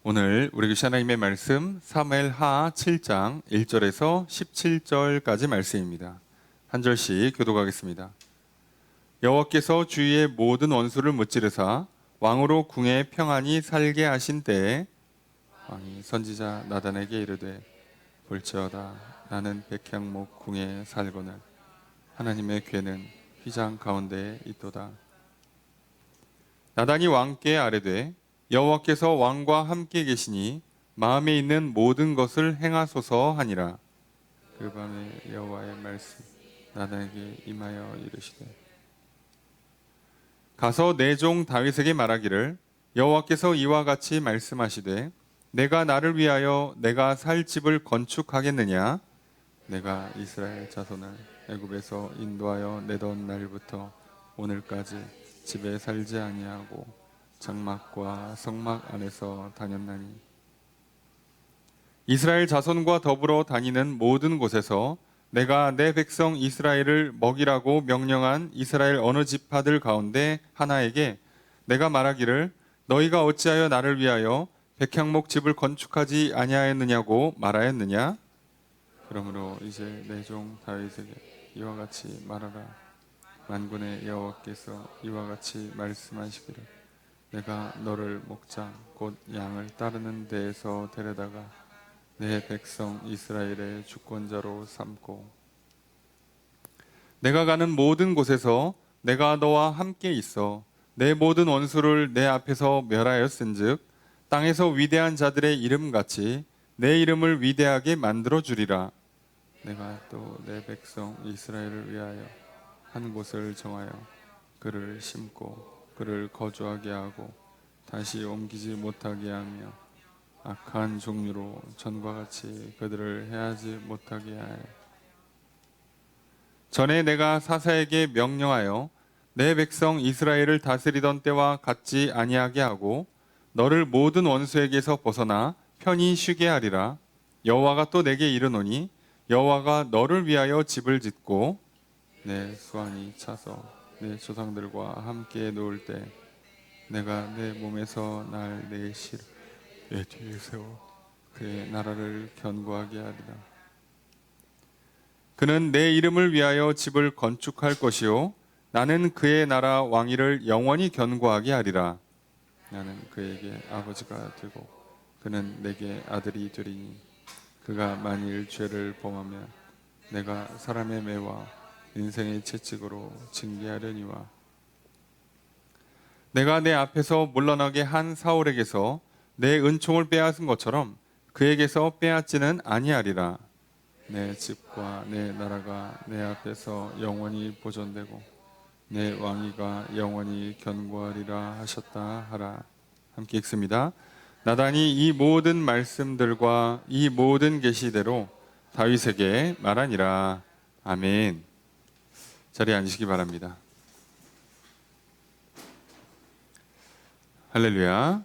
오늘 우리 교시 하나님의 말씀 사무엘하 7장 1절에서 17절까지 말씀입니다. 한 절씩 교독하겠습니다. 여호와께서 주위의 모든 원수를 무찌르사 왕으로 궁에 평안히 살게 하신 때에 왕이 선지자 나단에게 이르되 볼지어다 나는 백향목 궁에 살거늘 하나님의 궤는 휘장 가운데에 있도다. 나단이 왕께 아뢰되 여호와께서 왕과 함께 계시니 마음에 있는 모든 것을 행하소서 하니라. 그 밤에 여호와의 말씀 나단에게 임하여 이르시되 가서 내 종 다윗에게 말하기를 여호와께서 이와 같이 말씀하시되 내가 나를 위하여 내가 살 집을 건축하겠느냐? 내가 이스라엘 자손을 애굽에서 인도하여 내던 날부터 오늘까지 집에 살지 아니하고 장막과 성막 안에서 다녔나니 이스라엘 자손과 더불어 다니는 모든 곳에서 내가 내 백성 이스라엘을 먹이라고 명령한 이스라엘 어느 지파들 가운데 하나에게 내가 말하기를 너희가 어찌하여 나를 위하여 백향목 집을 건축하지 아니하였느냐고 말하였느냐? 그러므로 이제 내 종 다윗에게 이와 같이 말하라. 만군의 여호와께서 이와 같이 말씀하시기를 내가 너를 목장 곧 양을 따르는 데에서 데려다가 내 백성 이스라엘의 주권자로 삼고 내가 가는 모든 곳에서 내가 너와 함께 있어 내 모든 원수를 내 앞에서 멸하였은즉 땅에서 위대한 자들의 이름같이 내 이름을 위대하게 만들어 주리라. 내가 또 내 백성 이스라엘을 위하여 한 곳을 정하여 그를 심고 그를 거주하게 하고 다시 옮기지 못하게 하며 악한 종류로 전과 같이 그들을 해하지 못하게 하여 전에 내가 사사에게 명령하여 내 백성 이스라엘을 다스리던 때와 같지 아니하게 하고 너를 모든 원수에게서 벗어나 편히 쉬게 하리라. 여호와가 또 내게 이르노니 여호와가 너를 위하여 집을 짓고 내 수완이 차서 내 조상들과 함께 놓을 때 내가 내 몸에서 날 내실 내 뒤에 세워 그의 나라를 견고하게 하리라. 그는 내 이름을 위하여 집을 건축할 것이요 나는 그의 나라 왕위를 영원히 견고하게 하리라. 나는 그에게 아버지가 되고 그는 내게 아들이 되리니 그가 만일 죄를 범하면 내가 사람의 매와 인생의 채찍으로 징계하려니와 내가 내 앞에서 물러나게 한 사울에게서 내 은총을 빼앗은 것처럼 그에게서 빼앗지는 아니하리라. 내 집과 내 나라가 내 앞에서 영원히 보존되고 내 왕위가 영원히 견고하리라 하셨다 하라. 함께 읽습니다. 나단이 이 모든 말씀들과 이 모든 계시대로 다윗에게 말하니라. 아멘. 자리에 앉으시기 바랍니다. 할렐루야.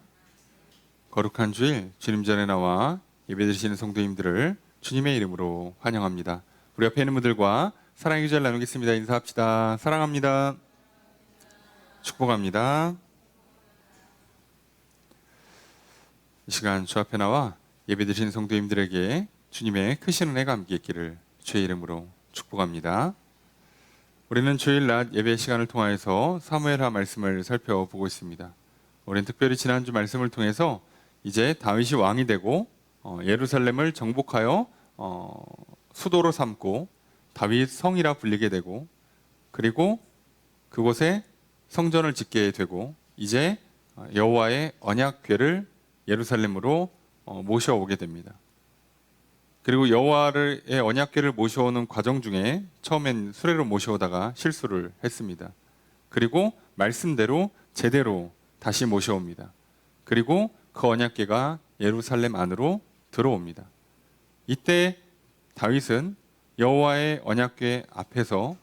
거룩한 주일 주님 전에 나와 예배드리시는 성도님들을 주님의 이름으로 환영합니다. 우리 옆에 있는 분들과 사랑의 기절 나누겠습니다. 인사합시다. 사랑합니다. 축복합니다. 이 시간 주 앞에 나와 예배드리시는 성도님들에게 주님의 크신 은혜가 함께 있기를 주의 이름으로 축복합니다. 우리는 주일 낮 예배 시간을 통하여서 사무엘하 말씀을 살펴보고 있습니다. 우리는 특별히 지난주 말씀을 통해서 이제 다윗이 왕이 되고 예루살렘을 정복하여 수도로 삼고 다윗 성이라 불리게 되고 그리고 그곳에 성전을 짓게 되고 이제 여호와의 언약궤를 예루살렘으로 모셔오게 됩니다. 그리고 여호와의 언약궤를 모셔오는 과정 중에 처음엔 수레로 모셔오다가 실수를 했습니다. 그리고 말씀대로 제대로 다시 모셔옵니다. 그리고 그 언약궤가 예루살렘 안으로 들어옵니다. 이때 다윗은 여호와의 언약궤 앞에서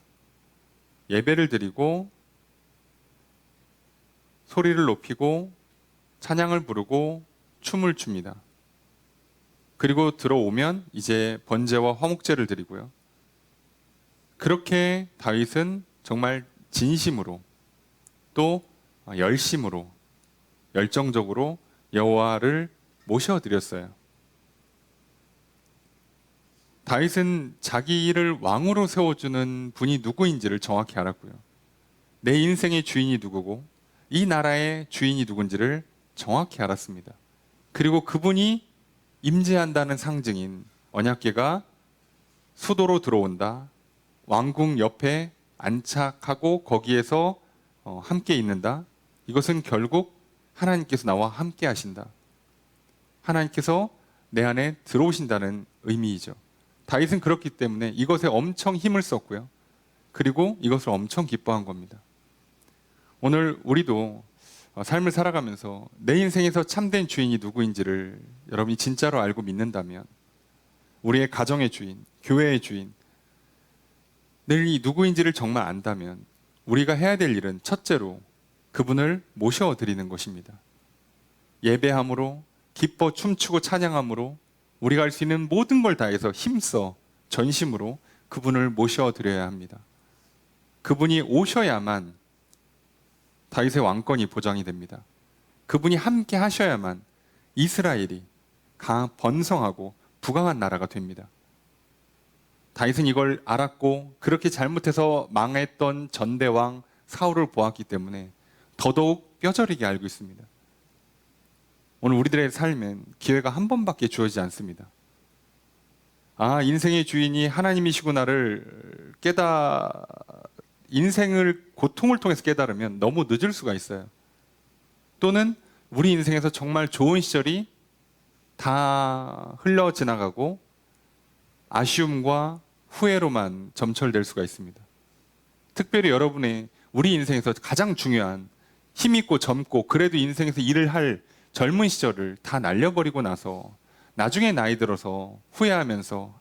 예배를 드리고 소리를 높이고 찬양을 부르고 춤을 춥니다. 그리고 들어오면 이제 번제와 화목제를 드리고요. 그렇게 다윗은 정말 진심으로 또 열심으로 열정적으로 여호와를 모셔드렸어요. 다윗은 자기를 왕으로 세워주는 분이 누구인지를 정확히 알았고요. 내 인생의 주인이 누구고 이 나라의 주인이 누군지를 정확히 알았습니다. 그리고 그분이 임재한다는 상징인 언약궤가 수도로 들어온다. 왕궁 옆에 안착하고 거기에서 함께 있는다. 이것은 결국 하나님께서 나와 함께 하신다. 하나님께서 내 안에 들어오신다는 의미이죠. 다윗은 그렇기 때문에 이것에 엄청 힘을 썼고요. 그리고 이것을 엄청 기뻐한 겁니다. 오늘 우리도 삶을 살아가면서 내 인생에서 참된 주인이 누구인지를 여러분이 진짜로 알고 믿는다면, 우리의 가정의 주인, 교회의 주인, 늘 이 누구인지를 정말 안다면 우리가 해야 될 일은 첫째로 그분을 모셔드리는 것입니다. 예배함으로, 기뻐 춤추고 찬양함으로, 우리가 할 수 있는 모든 걸 다해서 힘써 전심으로 그분을 모셔드려야 합니다. 그분이 오셔야만 다윗의 왕권이 보장이 됩니다. 그분이 함께 하셔야만 이스라엘이 번성하고 부강한 나라가 됩니다. 다윗은 이걸 알았고 그렇게 잘못해서 망했던 전대왕 사울을 보았기 때문에 더더욱 뼈저리게 알고 있습니다. 오늘 우리들의 삶엔 기회가 한 번밖에 주어지지 않습니다. 인생의 주인이 하나님이시구나를 인생을 고통을 통해서 깨달으면 너무 늦을 수가 있어요. 또는 우리 인생에서 정말 좋은 시절이 다 흘러 지나가고 아쉬움과 후회로만 점철될 수가 있습니다. 특별히 여러분의 우리 인생에서 가장 중요한 힘있고 젊고 그래도 인생에서 일을 할 젊은 시절을 다 날려버리고 나서 나중에 나이 들어서 후회하면서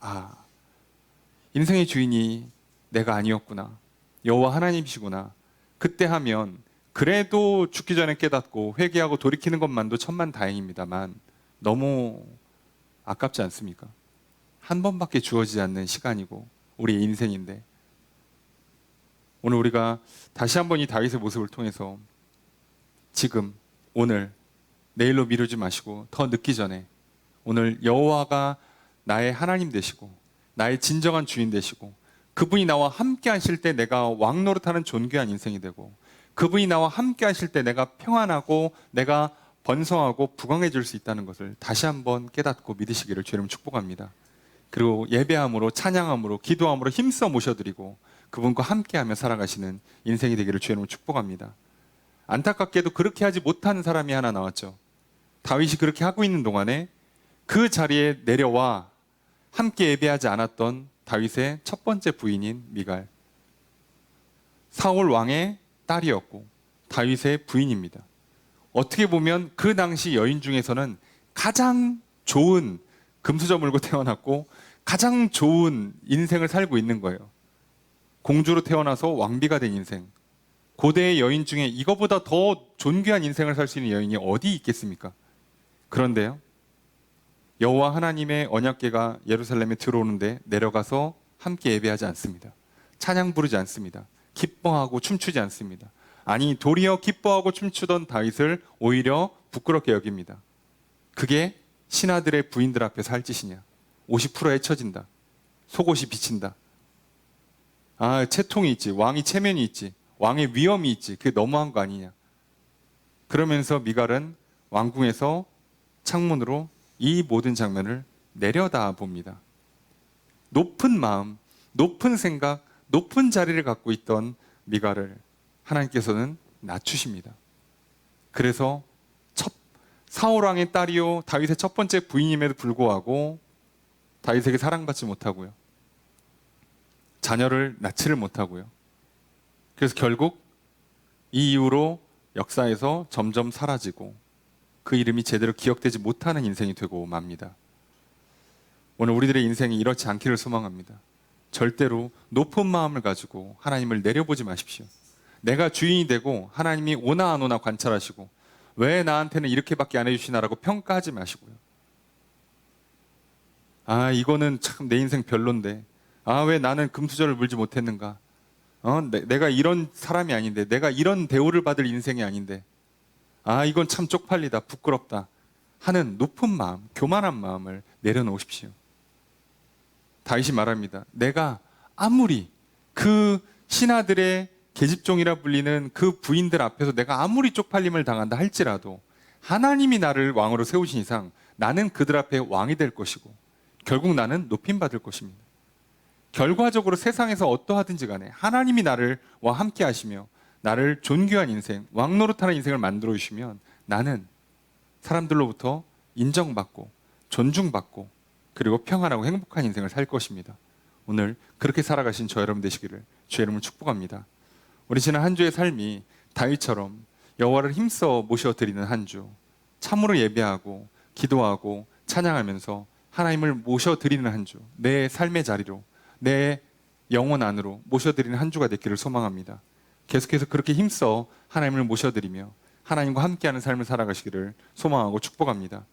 인생의 주인이 내가 아니었구나, 여호와 하나님이시구나, 그때 하면 그래도 죽기 전에 깨닫고 회개하고 돌이키는 것만도 천만다행입니다만 너무 아깝지 않습니까? 한 번밖에 주어지지 않는 시간이고 우리의 인생인데, 오늘 우리가 다시 한번 이 다윗의 모습을 통해서 지금, 오늘, 내일로 미루지 마시고 더 늦기 전에 오늘 여호와가 나의 하나님 되시고 나의 진정한 주인 되시고 그분이 나와 함께 하실 때 내가 왕 노릇하는 존귀한 인생이 되고, 그분이 나와 함께 하실 때 내가 평안하고 내가 번성하고 부강해질 수 있다는 것을 다시 한번 깨닫고 믿으시기를 주님 축복합니다. 그리고 예배함으로, 찬양함으로, 기도함으로 힘써 모셔드리고 그분과 함께하며 살아가시는 인생이 되기를 주님 축복합니다. 안타깝게도 그렇게 하지 못하는 사람이 하나 나왔죠. 다윗이 그렇게 하고 있는 동안에 그 자리에 내려와 함께 예배하지 않았던 다윗의 첫 번째 부인인 미갈, 사울 왕의 딸이었고 다윗의 부인입니다. 어떻게 보면 그 당시 여인 중에서는 가장 좋은, 금수저 물고 태어났고 가장 좋은 인생을 살고 있는 거예요. 공주로 태어나서 왕비가 된 인생. 고대의 여인 중에 이거보다 더 존귀한 인생을 살 수 있는 여인이 어디 있겠습니까? 그런데요, 여호와 하나님의 언약궤가 예루살렘에 들어오는데 내려가서 함께 예배하지 않습니다. 찬양 부르지 않습니다. 기뻐하고 춤추지 않습니다. 아니, 도리어 기뻐하고 춤추던 다윗을 오히려 부끄럽게 여깁니다. 그게 신하들의 부인들 앞에서 할 짓이냐? 옷이 풀어 헤쳐진다. 속옷이 비친다. 채통이 있지, 왕이 체면이 있지, 왕의 위엄이 있지, 그게 너무한 거 아니냐? 그러면서 미갈은 왕궁에서 창문으로 이 모든 장면을 내려다 봅니다. 높은 마음, 높은 생각, 높은 자리를 갖고 있던 미갈을 하나님께서는 낮추십니다. 그래서 사울왕의 딸이요 다윗의 첫 번째 부인임에도 불구하고 다윗에게 사랑받지 못하고요, 자녀를 낳지를 못하고요. 그래서 결국 이 이후로 역사에서 점점 사라지고 그 이름이 제대로 기억되지 못하는 인생이 되고 맙니다. 오늘 우리들의 인생이 이렇지 않기를 소망합니다. 절대로 높은 마음을 가지고 하나님을 내려보지 마십시오. 내가 주인이 되고 하나님이 오나 안 오나 관찰하시고 왜 나한테는 이렇게밖에 안 해주시나라고 평가하지 마시고요. 이거는 참 내 인생 별론데, 왜 나는 금수저를 물지 못했는가, 내가 이런 사람이 아닌데, 내가 이런 대우를 받을 인생이 아닌데, 이건 참 쪽팔리다, 부끄럽다, 하는 높은 마음, 교만한 마음을 내려놓으십시오. 다윗이 말합니다. 내가 아무리 그 신하들의 계집종이라 불리는 그 부인들 앞에서 내가 아무리 쪽팔림을 당한다 할지라도 하나님이 나를 왕으로 세우신 이상 나는 그들 앞에 왕이 될 것이고 결국 나는 높임받을 것입니다. 결과적으로 세상에서 어떠하든지 간에 하나님이 나와 함께 하시며 나를 존귀한 인생, 왕노릇하는 인생을 만들어 주시면 나는 사람들로부터 인정받고 존중받고 그리고 평안하고 행복한 인생을 살 것입니다. 오늘 그렇게 살아가신 저 여러분 되시기를 주의 이름으로 축복합니다. 우리 지난 한 주의 삶이 다윗처럼 여호와를 힘써 모셔드리는 한 주, 참으로 예배하고 기도하고 찬양하면서 하나님을 모셔드리는 한 주, 내 삶의 자리로 내 영혼 안으로 모셔드리는 한 주가 됐기를 소망합니다. 계속해서 그렇게 힘써 하나님을 모셔드리며 하나님과 함께하는 삶을 살아가시기를 소망하고 축복합니다.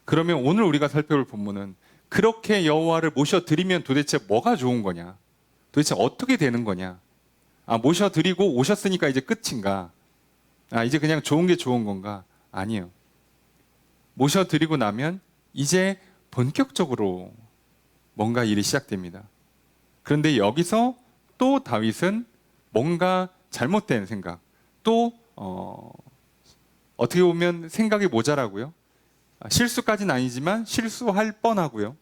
그러면 오늘 우리가 살펴볼 본문은 그렇게 여호와를 모셔드리면 도대체 뭐가 좋은 거냐? 도대체 어떻게 되는 거냐? 모셔드리고 오셨으니까 이제 끝인가? 이제 그냥 좋은 게 좋은 건가? 아니에요. 모셔드리고 나면 이제 본격적으로 뭔가 일이 시작됩니다. 그런데 여기서 또 다윗은 뭔가 잘못된 생각, 또 어떻게 보면 생각이 모자라고요. 실수까지는 아니지만 실수할 뻔하고요.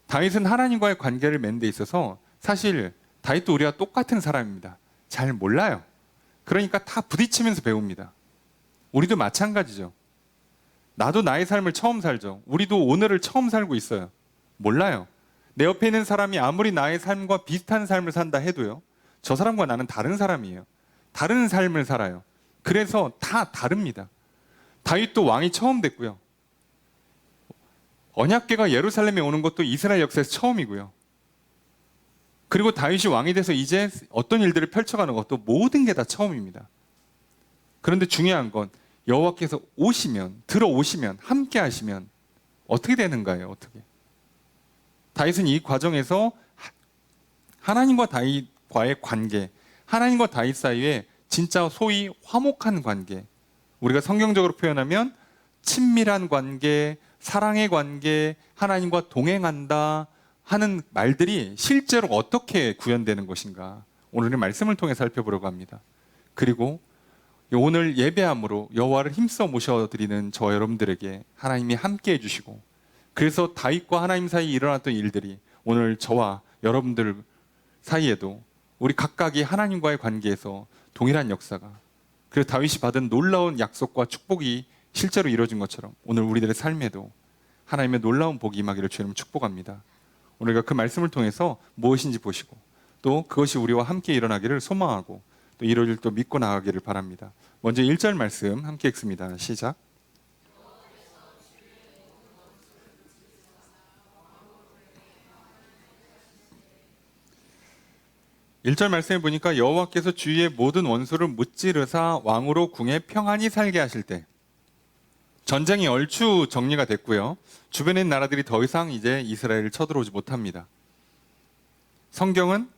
다윗은 하나님과의 관계를 맺는 데 있어서 사실 다윗도 우리와 똑같은 사람입니다. 잘 몰라요. 그러니까 다 부딪히면서 배웁니다. 우리도 마찬가지죠. 나도 나의 삶을 처음 살죠. 우리도 오늘을 처음 살고 있어요. 몰라요. 내 옆에 있는 사람이 아무리 나의 삶과 비슷한 삶을 산다 해도요, 저 사람과 나는 다른 사람이에요. 다른 삶을 살아요. 그래서 다 다릅니다. 다윗도 왕이 처음 됐고요. 언약궤가 예루살렘에 오는 것도 이스라엘 역사에서 처음이고요. 그리고 다윗이 왕이 돼서 이제 어떤 일들을 펼쳐가는 것도 모든 게 다 처음입니다. 그런데 중요한 건 여호와께서 오시면, 들어오시면, 함께 하시면 어떻게 되는가요? 어떻게? 다윗은 이 과정에서 하나님과 다윗과의 관계, 하나님과 다윗 사이에 진짜 소위 화목한 관계, 우리가 성경적으로 표현하면 친밀한 관계, 사랑의 관계, 하나님과 동행한다 하는 말들이 실제로 어떻게 구현되는 것인가, 오늘의 말씀을 통해 살펴보려고 합니다. 그리고 오늘 예배함으로 여호와를 힘써 모셔드리는 저 여러분들에게 하나님이 함께 해주시고, 그래서 다윗과 하나님 사이에 일어났던 일들이 오늘 저와 여러분들 사이에도 우리 각각이 하나님과의 관계에서 동일한 역사가, 그리고 다윗이 받은 놀라운 약속과 축복이 실제로 이루어진 것처럼 오늘 우리들의 삶에도 하나님의 놀라운 복이 임하기를 주님 축복합니다. 우리가 그 말씀을 통해서 무엇인지 보시고 또 그것이 우리와 함께 일어나기를 소망하고 또 이루어질 또 믿고 나가기를 바랍니다. 먼저 1절 말씀 함께 읽습니다. 시작. 1절 말씀에 보니까 여호와께서 주위의 모든 원수를 무찌르사 왕으로 궁에 평안히 살게 하실 때, 전쟁이 얼추 정리가 됐고요. 주변에 있는 나라들이 더 이상 이제 이스라엘을 쳐들어오지 못합니다. 성경은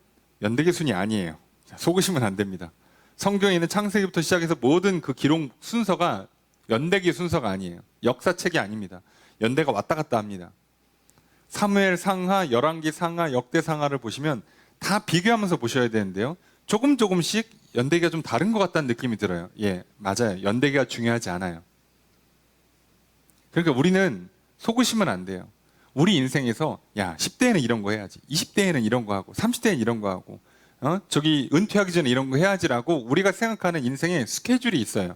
연대기순이 아니에요. 속으시면 안 됩니다. 성경에 있는 창세기부터 시작해서 모든 그 기록 순서가 연대기 순서가 아니에요. 역사책이 아닙니다. 연대가 왔다 갔다 합니다. 사무엘 상하, 열왕기 상하, 역대 상하를 보시면 다 비교하면서 보셔야 되는데요. 조금씩 연대기가 좀 다른 것 같다는 느낌이 들어요. 예, 맞아요. 연대기가 중요하지 않아요. 그러니까 우리는 속으시면 안 돼요. 우리 인생에서 10대에는 이런 거 해야지, 20대에는 이런 거 하고, 30대에는 이런 거 하고, 저기 은퇴하기 전에 이런 거 해야지라고 우리가 생각하는 인생에 스케줄이 있어요.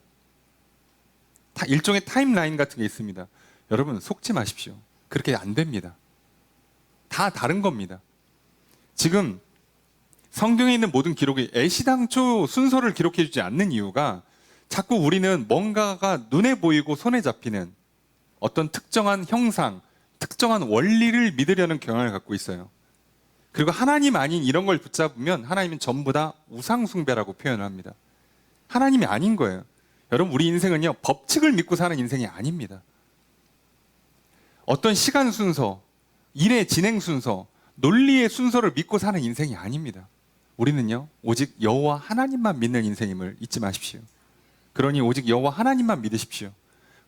일종의 타임라인 같은 게 있습니다. 여러분 속지 마십시오. 그렇게 안 됩니다. 다 다른 겁니다. 지금 성경에 있는 모든 기록이 애시당초 순서를 기록해 주지 않는 이유가 자꾸 우리는 뭔가가 눈에 보이고 손에 잡히는 어떤 특정한 형상, 특정한 원리를 믿으려는 경향을 갖고 있어요. 그리고 하나님 아닌 이런 걸 붙잡으면 하나님은 전부 다 우상숭배라고 표현을 합니다. 하나님이 아닌 거예요. 여러분 우리 인생은요, 법칙을 믿고 사는 인생이 아닙니다. 어떤 시간 순서, 일의 진행 순서, 논리의 순서를 믿고 사는 인생이 아닙니다. 우리는요, 오직 여호와 하나님만 믿는 인생임을 잊지 마십시오. 그러니 오직 여호와 하나님만 믿으십시오.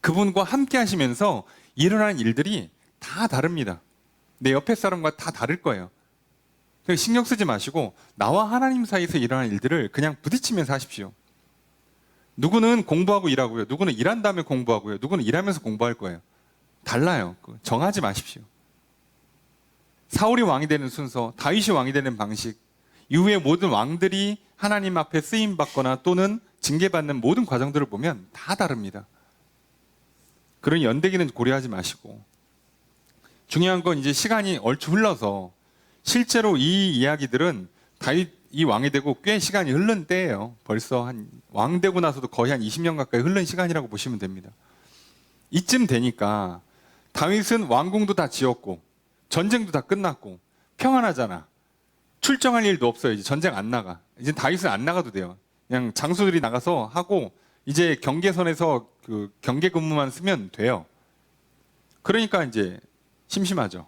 그분과 함께 하시면서 일어나는 일들이 다 다릅니다. 내 옆에 사람과 다 다를 거예요. 그래서 신경 쓰지 마시고 나와 하나님 사이에서 일어나는 일들을 그냥 부딪히면서 하십시오. 누구는 공부하고 일하고요. 누구는 일한 다음에 공부하고요. 누구는 일하면서 공부할 거예요. 달라요. 정하지 마십시오. 사울이 왕이 되는 순서, 다윗이 왕이 되는 방식, 이후에 모든 왕들이 하나님 앞에 쓰임 받거나 또는 징계받는 모든 과정들을 보면 다 다릅니다. 그런 연대기는 고려하지 마시고, 중요한 건 이제 시간이 얼추 흘러서 실제로 이 이야기들은 다윗이 왕이 되고 꽤 시간이 흐른 때예요. 벌써 한 왕 되고 나서도 거의 한 20년 가까이 흐른 시간이라고 보시면 됩니다. 이쯤 되니까 다윗은 왕궁도 다 지었고 전쟁도 다 끝났고 평안하잖아. 출정할 일도 없어요. 이제 전쟁 안 나가. 이제 다윗은 안 나가도 돼요. 그냥 장수들이 나가서 하고 이제 경계선에서 그 경계 근무만 쓰면 돼요. 그러니까 이제 심심하죠.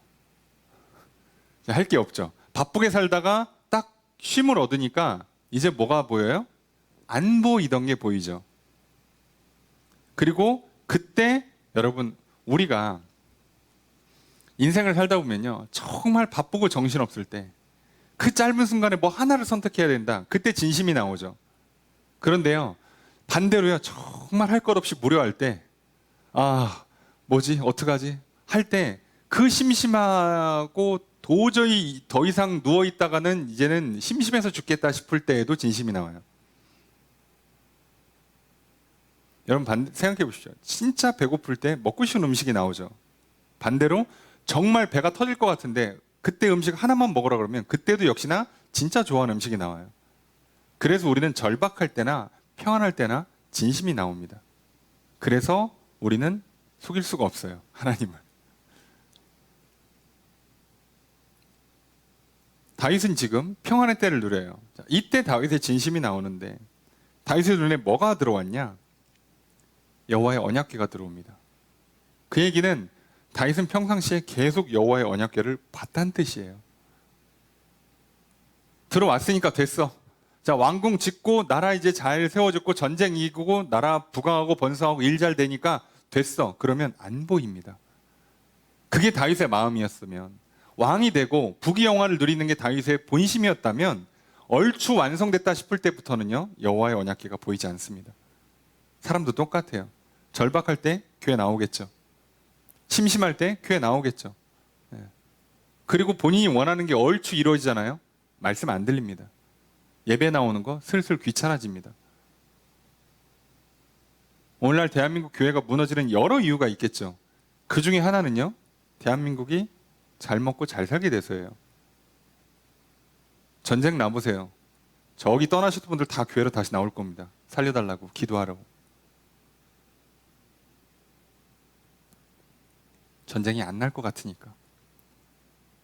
할 게 없죠. 바쁘게 살다가 딱 쉼을 얻으니까 이제 뭐가 보여요? 안 보이던 게 보이죠. 그리고 그때 여러분, 우리가 인생을 살다 보면요, 정말 바쁘고 정신없을 때 그 짧은 순간에 뭐 하나를 선택해야 된다. 그때 진심이 나오죠. 그런데요, 반대로요, 정말 할 것 없이 무료할 때, 아, 뭐지? 어떡하지? 할 때 그 심심하고 도저히 더 이상 누워있다가는 이제는 심심해서 죽겠다 싶을 때에도 진심이 나와요. 여러분 생각해 보십시오. 진짜 배고플 때 먹고 싶은 음식이 나오죠. 반대로 정말 배가 터질 것 같은데 그때 음식 하나만 먹으라 그러면 그때도 역시나 진짜 좋아하는 음식이 나와요. 그래서 우리는 절박할 때나 평안할 때나 진심이 나옵니다. 그래서 우리는 속일 수가 없어요. 하나님을. 다윗은 지금 평안의 때를 누려요. 이때 다윗의 진심이 나오는데 다윗의 눈에 뭐가 들어왔냐? 여호와의 언약궤가 들어옵니다. 그 얘기는 다윗은 평상시에 계속 여호와의 언약궤를 봤다는 뜻이에요. 들어왔으니까 됐어. 자, 왕궁 짓고 나라 이제 잘 세워졌고 전쟁 이기고 나라 부강하고 번성하고 일 잘 되니까 됐어. 그러면 안 보입니다. 그게 다윗의 마음이었으면, 왕이 되고 부귀영화를 누리는 게 다윗의 본심이었다면 얼추 완성됐다 싶을 때부터는요, 여호와의 언약궤가 보이지 않습니다. 사람도 똑같아요. 절박할 때 교회 나오겠죠. 심심할 때 교회 나오겠죠. 그리고 본인이 원하는 게 얼추 이루어지잖아요. 말씀 안 들립니다. 예배 나오는 거 슬슬 귀찮아집니다. 오늘날 대한민국 교회가 무너지는 여러 이유가 있겠죠. 그 중에 하나는요, 대한민국이 잘 먹고 잘 살게 돼서예요. 전쟁 나보세요. 저기 떠나셨던 분들 다 교회로 다시 나올 겁니다. 살려달라고, 기도하라고. 전쟁이 안 날 것 같으니까.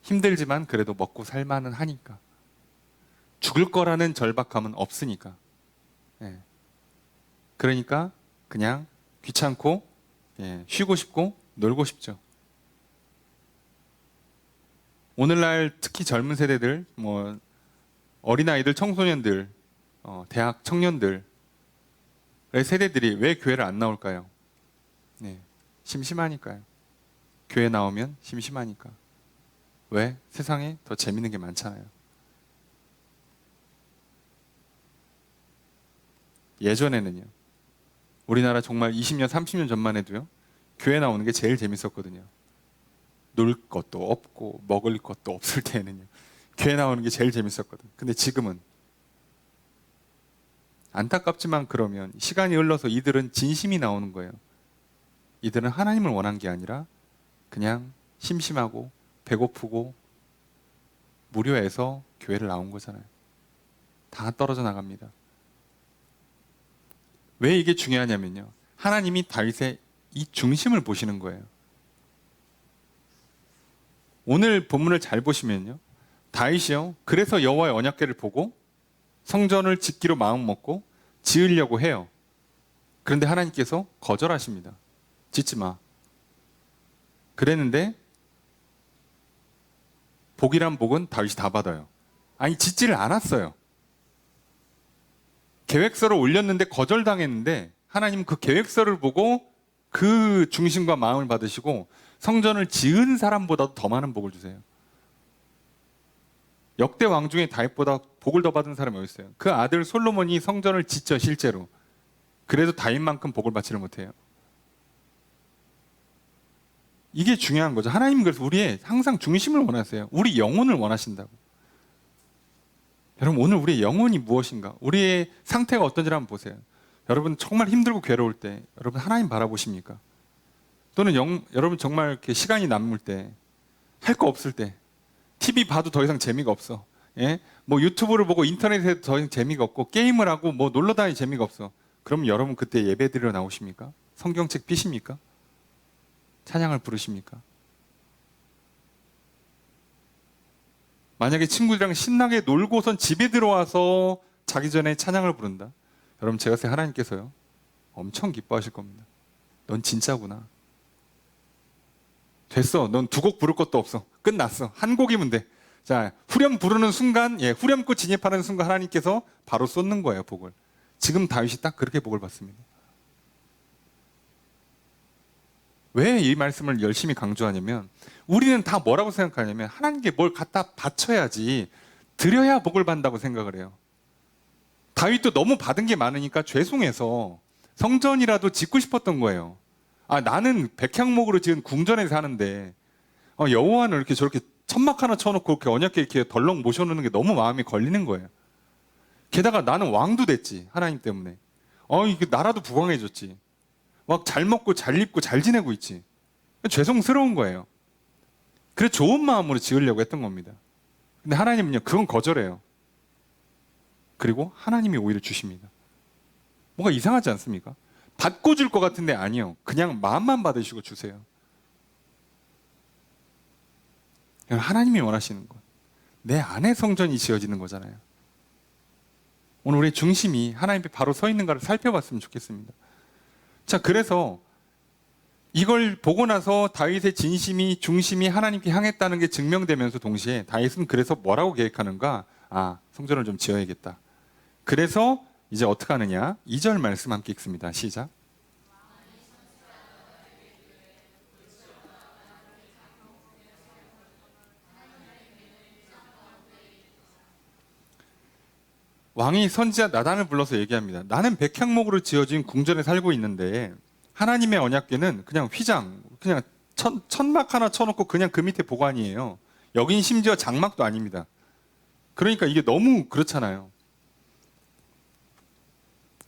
힘들지만 그래도 먹고 살만은 하니까. 죽을 거라는 절박함은 없으니까. 그러니까 그냥 귀찮고 쉬고 싶고 놀고 싶죠. 오늘날 특히 젊은 세대들, 뭐 어린아이들, 청소년들, 대학 청년들 세대들이 왜 교회를 안 나올까요? 심심하니까요. 교회 나오면 심심하니까. 왜? 세상에 더 재밌는 게 많잖아요. 예전에는요, 우리나라 정말 20년, 30년 전만 해도요, 교회 나오는 게 제일 재밌었거든요. 놀 것도 없고 먹을 것도 없을 때에는요, 교회 나오는 게 제일 재밌었거든. 근데 지금은 안타깝지만 그러면 시간이 흘러서 이들은 진심이 나오는 거예요. 이들은 하나님을 원한 게 아니라 그냥 심심하고 배고프고 무료해서 교회를 나온 거잖아요. 다 떨어져 나갑니다. 왜 이게 중요하냐면요, 하나님이 다윗의 이 중심을 보시는 거예요. 오늘 본문을 잘 보시면요, 다윗이요, 그래서 여호와의 언약궤를 보고 성전을 짓기로 마음 먹고 지으려고 해요. 그런데 하나님께서 거절하십니다. 짓지 마. 그랬는데 복이란 복은 다윗이 다 받아요. 아니, 짓지를 않았어요. 계획서를 올렸는데 거절당했는데 하나님은 그 계획서를 보고 그 중심과 마음을 받으시고 성전을 지은 사람보다도 더 많은 복을 주세요. 역대 왕 중에 다윗보다 복을 더 받은 사람이 어디 있어요? 그 아들 솔로몬이 성전을 짓죠, 실제로. 그래도 다윗만큼 복을 받지를 못해요. 이게 중요한 거죠. 하나님은 그래서 우리의 항상 중심을 원하세요. 우리 영혼을 원하신다고. 여러분, 오늘 우리의 영혼이 무엇인가? 우리의 상태가 어떤지 한번 보세요. 여러분 정말 힘들고 괴로울 때 여러분 하나님 바라보십니까? 또는 여러분 정말 이렇게 시간이 남을 때, 할 거 없을 때, TV 봐도 더 이상 재미가 없어. 예? 뭐 유튜브를 보고 인터넷에 더 이상 재미가 없고 게임을 하고 뭐 놀러 다니는 재미가 없어. 그럼 여러분 그때 예배 드리러 나오십니까? 성경책 피십니까? 찬양을 부르십니까? 만약에 친구들이랑 신나게 놀고선 집에 들어와서 자기 전에 찬양을 부른다. 여러분 제가 생각해 하나님께서요 엄청 기뻐하실 겁니다. 넌 진짜구나. 됐어. 넌 두 곡 부를 것도 없어. 끝났어. 한 곡이면 돼. 자, 후렴 부르는 순간, 후렴구 진입하는 순간 하나님께서 바로 쏟는 거예요, 복을. 지금 다윗이 딱 그렇게 복을 받습니다. 왜 이 말씀을 열심히 강조하냐면 우리는 다 뭐라고 생각하냐면 하나님께 뭘 갖다 바쳐야지, 드려야 복을 받는다고 생각을 해요. 다윗도 너무 받은 게 많으니까 죄송해서 성전이라도 짓고 싶었던 거예요. 아, 나는 백향목으로 지은 궁전에 사는데 여호와는 이렇게 저렇게 천막 하나 쳐놓고 이렇게 언약궤 이렇게 덜렁 모셔놓는 게 너무 마음이 걸리는 거예요. 게다가 나는 왕도 됐지, 하나님 때문에. 이게 나라도 부강해졌지. 막 잘 먹고 잘 입고 잘 지내고 있지. 죄송스러운 거예요. 그래서 좋은 마음으로 지으려고 했던 겁니다. 근데 하나님은요 그건 거절해요. 그리고 하나님이 오히려 주십니다. 뭔가 이상하지 않습니까? 받고 줄 것 같은데 아니요. 그냥 마음만 받으시고 주세요. 하나님이 원하시는 것. 내 안에 성전이 지어지는 거잖아요. 오늘 우리의 중심이 하나님 앞에 바로 서 있는가를 살펴봤으면 좋겠습니다. 자, 그래서 이걸 보고 나서 다윗의 진심이, 중심이 하나님께 향했다는 게 증명되면서 동시에 다윗은 그래서 뭐라고 계획하는가? 성전을 좀 지어야겠다. 그래서 이제 어떻게 하느냐? 2절 말씀 함께 읽습니다. 시작. 왕이 선지자 나단을 불러서 얘기합니다. 나는 백향목으로 지어진 궁전에 살고 있는데 하나님의 언약궤는 그냥 휘장, 그냥 천막 하나 쳐놓고 그냥 그 밑에 보관이에요. 여긴 심지어 장막도 아닙니다. 그러니까 이게 너무 그렇잖아요.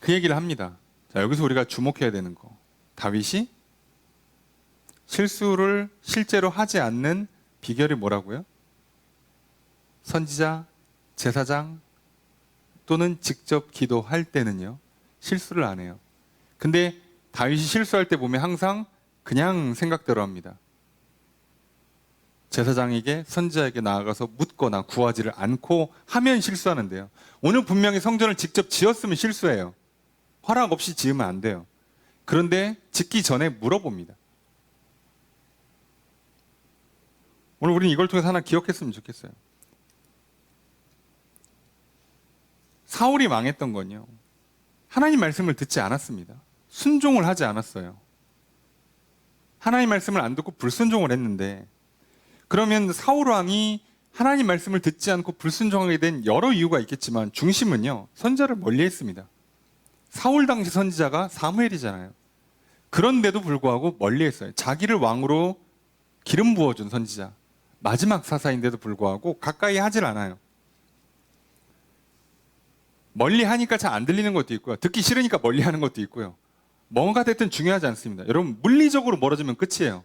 그 얘기를 합니다. 자, 여기서 우리가 주목해야 되는 거. 다윗이 실수를 실제로 하지 않는 비결이 뭐라고요? 선지자, 제사장 또는 직접 기도할 때는요 실수를 안 해요. 근데 다윗이 실수할 때 보면 항상 그냥 생각대로 합니다. 제사장에게, 선지자에게 나아가서 묻거나 구하지를 않고 하면 실수하는데요. 오늘 분명히 성전을 직접 지었으면 실수해요. 허락 없이 지으면 안 돼요. 그런데 짓기 전에 물어봅니다. 오늘 우리는 이걸 통해서 하나 기억했으면 좋겠어요. 사울이 망했던 건요 하나님 말씀을 듣지 않았습니다. 순종을 하지 않았어요. 하나님 말씀을 안 듣고 불순종을 했는데, 그러면 사울 왕이 하나님 말씀을 듣지 않고 불순종하게 된 여러 이유가 있겠지만 중심은요 선지자를 멀리했습니다. 사울 당시 선지자가 사무엘이잖아요. 그런데도 불구하고 멀리했어요. 자기를 왕으로 기름 부어준 선지자, 마지막 사사인데도 불구하고 가까이 하질 않아요. 멀리 하니까 잘 안 들리는 것도 있고요. 듣기 싫으니까 멀리 하는 것도 있고요. 뭔가 됐든 중요하지 않습니다. 여러분, 물리적으로 멀어지면 끝이에요.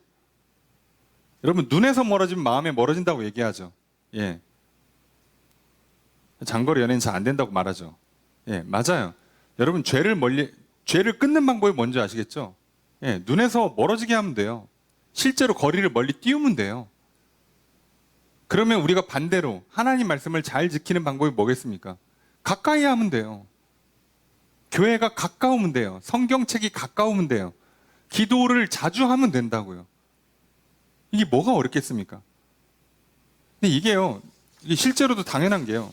여러분, 눈에서 멀어지면 마음에 멀어진다고 얘기하죠. 예. 장거리 연애는 잘 안 된다고 말하죠. 예, 맞아요. 여러분, 죄를 끊는 방법이 뭔지 아시겠죠? 예, 눈에서 멀어지게 하면 돼요. 실제로 거리를 멀리 띄우면 돼요. 그러면 우리가 반대로 하나님 말씀을 잘 지키는 방법이 뭐겠습니까? 가까이 하면 돼요. 교회가 가까우면 돼요. 성경책이 가까우면 돼요. 기도를 자주 하면 된다고요. 이게 뭐가 어렵겠습니까? 근데 이게 실제로도 당연한 게요.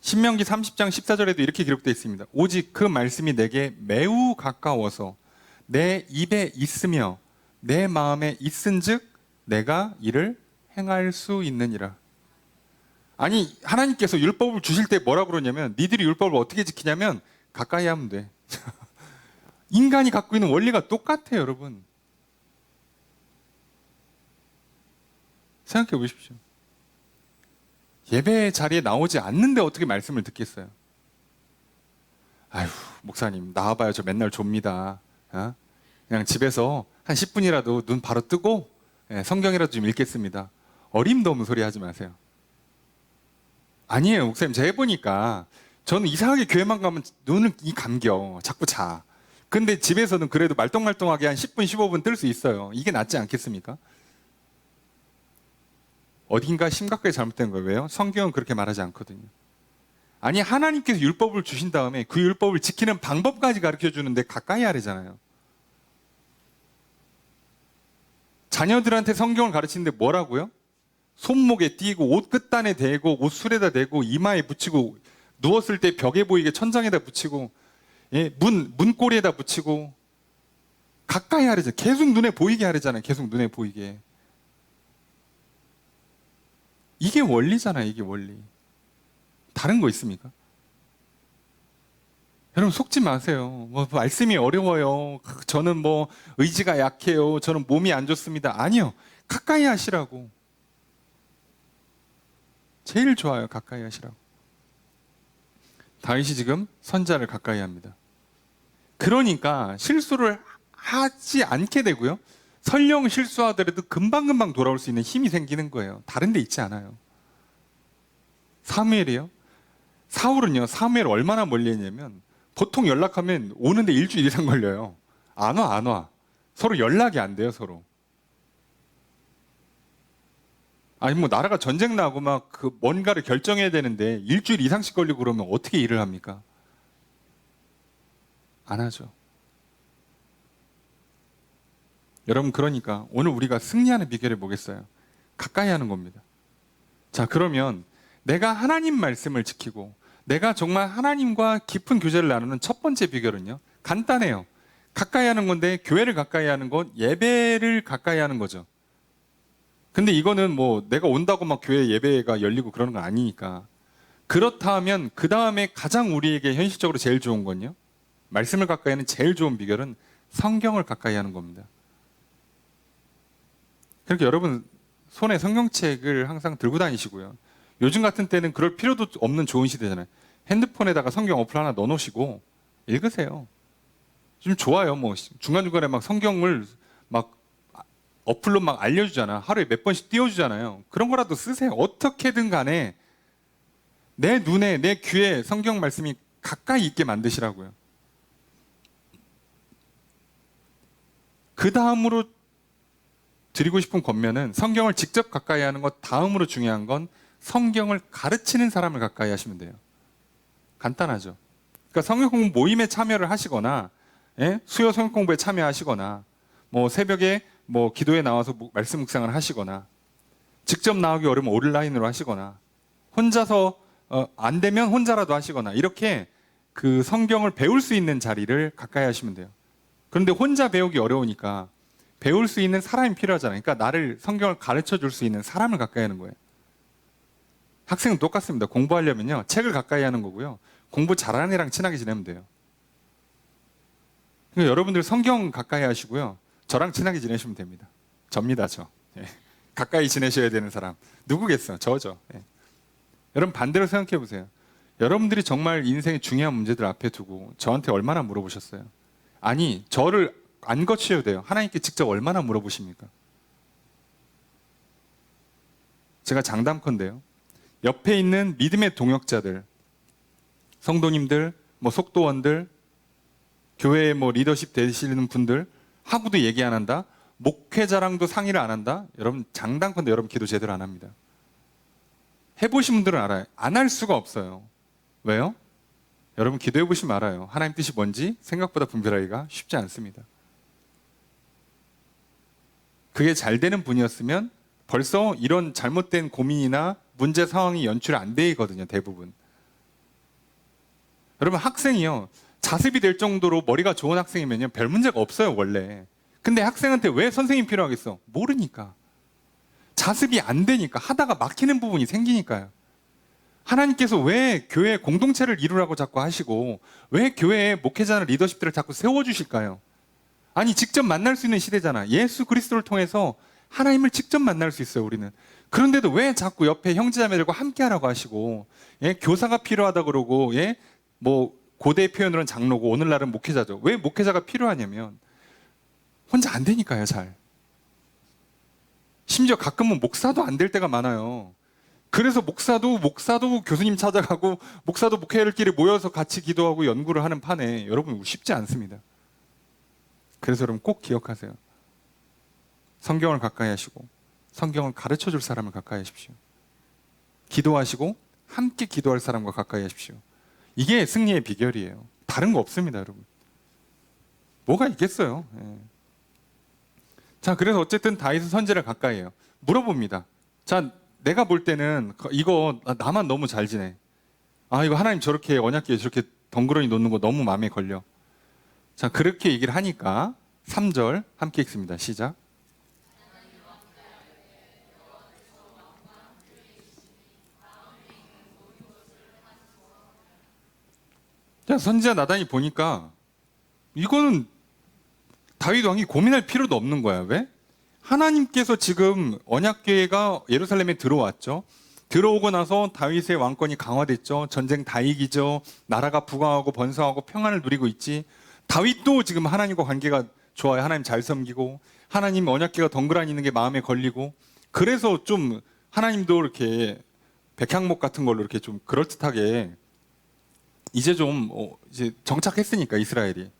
신명기 30장 14절에도 이렇게 기록되어 있습니다. 오직 그 말씀이 내게 매우 가까워서 내 입에 있으며 내 마음에 있은즉 내가 이를 행할 수 있느니라. 아니, 하나님께서 율법을 주실 때 뭐라고 그러냐면 니들이 율법을 어떻게 지키냐면 가까이 하면 돼. 인간이 갖고 있는 원리가 똑같아요, 여러분. 생각해 보십시오. 예배 자리에 나오지 않는데 어떻게 말씀을 듣겠어요? 아휴, 목사님 나와봐요. 저 맨날 좁니다. 그냥 집에서 한 10분이라도 눈 바로 뜨고 성경이라도 좀 읽겠습니다. 어림도 없는 소리 하지 마세요. 아니에요, 목사님. 제가 해보니까 저는 이상하게 교회만 가면 눈을 감겨. 자꾸 자. 근데 집에서는 그래도 말똥말똥하게 한 10분, 15분 뜰 수 있어요. 이게 낫지 않겠습니까? 어딘가 심각하게 잘못된 거예요. 왜요? 성경은 그렇게 말하지 않거든요. 아니, 하나님께서 율법을 주신 다음에 그 율법을 지키는 방법까지 가르쳐 주는데 가까이 하래잖아요. 자녀들한테 성경을 가르치는데 뭐라고요? 손목에 띄고 옷 끝단에 대고 옷 술에다 대고 이마에 붙이고 누웠을 때 벽에 보이게 천장에다 붙이고 문고리에다 붙이고 가까이 하래잖아요. 계속 눈에 보이게 하래잖아요. 계속 눈에 보이게. 이게 원리잖아요. 이게 원리. 다른 거 있습니까? 여러분 속지 마세요. 말씀이 어려워요. 저는 의지가 약해요. 저는 몸이 안 좋습니다. 아니요. 가까이 하시라고. 제일 좋아요. 가까이 하시라고. 다윗이 지금 선지자를 가까이 합니다. 그러니까 실수를 하지 않게 되고요. 설령 실수하더라도 금방금방 돌아올 수 있는 힘이 생기는 거예요. 다른 데 있지 않아요. 사무엘이요? 사울은요, 사무엘 얼마나 멀리 했냐면 보통 연락하면 오는데 일주일 이상 걸려요. 안 와. 서로 연락이 안 돼요, 서로. 아니, 나라가 전쟁 나고 뭔가를 결정해야 되는데 일주일 이상씩 걸리고 그러면 어떻게 일을 합니까? 안 하죠. 여러분, 그러니까 오늘 우리가 승리하는 비결이 뭐겠어요? 가까이 하는 겁니다. 자, 그러면 내가 하나님 말씀을 지키고 내가 정말 하나님과 깊은 교제를 나누는 첫 번째 비결은요, 간단해요. 가까이 하는 건데 교회를 가까이 하는 건 예배를 가까이 하는 거죠. 근데 이거는 내가 온다고 교회 예배가 열리고 그러는 건 아니니까. 그렇다면 그 다음에 가장 우리에게 현실적으로 제일 좋은 건요, 말씀을 가까이 하는 제일 좋은 비결은 성경을 가까이 하는 겁니다. 그러니까 여러분 손에 성경책을 항상 들고 다니시고요. 요즘 같은 때는 그럴 필요도 없는 좋은 시대잖아요. 핸드폰에다가 성경 어플 하나 넣어놓으시고 읽으세요. 좀 좋아요. 중간중간에 성경을 어플로 알려주잖아. 하루에 몇 번씩 띄워주잖아요. 그런 거라도 쓰세요. 어떻게든 간에 내 눈에, 내 귀에 성경 말씀이 가까이 있게 만드시라고요. 그 다음으로 드리고 싶은 권면은 성경을 직접 가까이 하는 것 다음으로 중요한 건 성경을 가르치는 사람을 가까이 하시면 돼요. 간단하죠. 그러니까 성경 공부 모임에 참여를 하시거나 수요 성경 공부에 참여하시거나 새벽에 기도에 나와서 말씀 묵상을 하시거나 직접 나오기 어려우면 온라인으로 하시거나 혼자서 안 되면 혼자라도 하시거나 이렇게 그 성경을 배울 수 있는 자리를 가까이 하시면 돼요. 그런데 혼자 배우기 어려우니까 배울 수 있는 사람이 필요하잖아요. 그러니까 나를 성경을 가르쳐 줄 수 있는 사람을 가까이 하는 거예요. 학생은 똑같습니다. 공부하려면요, 책을 가까이 하는 거고요. 공부 잘하는 애랑 친하게 지내면 돼요. 그러니까 여러분들 성경 가까이 하시고요. 저랑 친하게 지내시면 됩니다. 접니다, 저. 가까이 지내셔야 되는 사람. 누구겠어요? 저죠. 여러분 반대로 생각해 보세요. 여러분들이 정말 인생의 중요한 문제들 앞에 두고 저한테 얼마나 물어보셨어요? 아니, 저를 안 거치셔도 돼요. 하나님께 직접 얼마나 물어보십니까? 제가 장담컨대요. 옆에 있는 믿음의 동역자들, 성도님들, 속도원들, 교회에 리더십 되시는 분들 하고도 얘기 안 한다. 목회자랑도 상의를 안 한다. 여러분 장담컨대 여러분 기도 제대로 안 합니다. 해보신 분들은 알아요. 안 할 수가 없어요. 왜요? 여러분 기도해 보시면 알아요. 하나님 뜻이 뭔지 생각보다 분별하기가 쉽지 않습니다. 그게 잘 되는 분이었으면 벌써 이런 잘못된 고민이나 문제 상황이 연출 안 되거든요. 대부분. 여러분 학생이요, 자습이 될 정도로 머리가 좋은 학생이면요, 별 문제가 없어요, 원래. 근데 학생한테 왜 선생님 필요하겠어? 모르니까. 자습이 안 되니까, 하다가 막히는 부분이 생기니까요. 하나님께서 왜 교회 공동체를 이루라고 자꾸 하시고, 왜 교회에 목회자나 리더십들을 자꾸 세워주실까요? 아니, 직접 만날 수 있는 시대잖아. 예수 그리스도를 통해서 하나님을 직접 만날 수 있어요, 우리는. 그런데도 왜 자꾸 옆에 형제자매들과 함께 하라고 하시고, 예, 교사가 필요하다 그러고, 예, 뭐 고대의 표현으로는 장로고 오늘날은 목회자죠. 왜 목회자가 필요하냐면 혼자 안 되니까요, 잘. 심지어 가끔은 목사도 안 될 때가 많아요. 그래서 목사도 교수님 찾아가고 목사도 목회자들끼리 모여서 같이 기도하고 연구를 하는 판에 여러분 쉽지 않습니다. 그래서 여러분 꼭 기억하세요. 성경을 가까이 하시고 성경을 가르쳐 줄 사람을 가까이 하십시오. 기도하시고 함께 기도할 사람과 가까이 하십시오. 이게 승리의 비결이에요. 다른 거 없습니다, 여러분. 뭐가 있겠어요. 예. 자, 그래서 어쨌든 다윗은 선지자를 가까이 해요. 물어봅니다. 자, 내가 볼 때는 이거 나만 너무 잘 지내. 아, 이거 하나님 저렇게 언약궤에 저렇게 덩그러니 놓는 거 너무 마음에 걸려. 자, 그렇게 얘기를 하니까 3절 함께 읽습니다. 시작. 자, 선지자 나단이 보니까 이거는 다윗 왕이 고민할 필요도 없는 거야. 왜? 하나님께서 지금 언약궤가 예루살렘에 들어왔죠. 들어오고 나서 다윗의 왕권이 강화됐죠. 전쟁 다 이기죠. 나라가 부강하고 번성하고 평안을 누리고 있지. 다윗도 지금 하나님과 관계가 좋아요. 하나님 잘 섬기고 하나님 언약궤가 덩그러니 있는 게 마음에 걸리고, 그래서 좀 하나님도 이렇게 백향목 같은 걸로 이렇게 좀 그럴듯하게 이제 좀 이제 정착했으니까 이스라엘이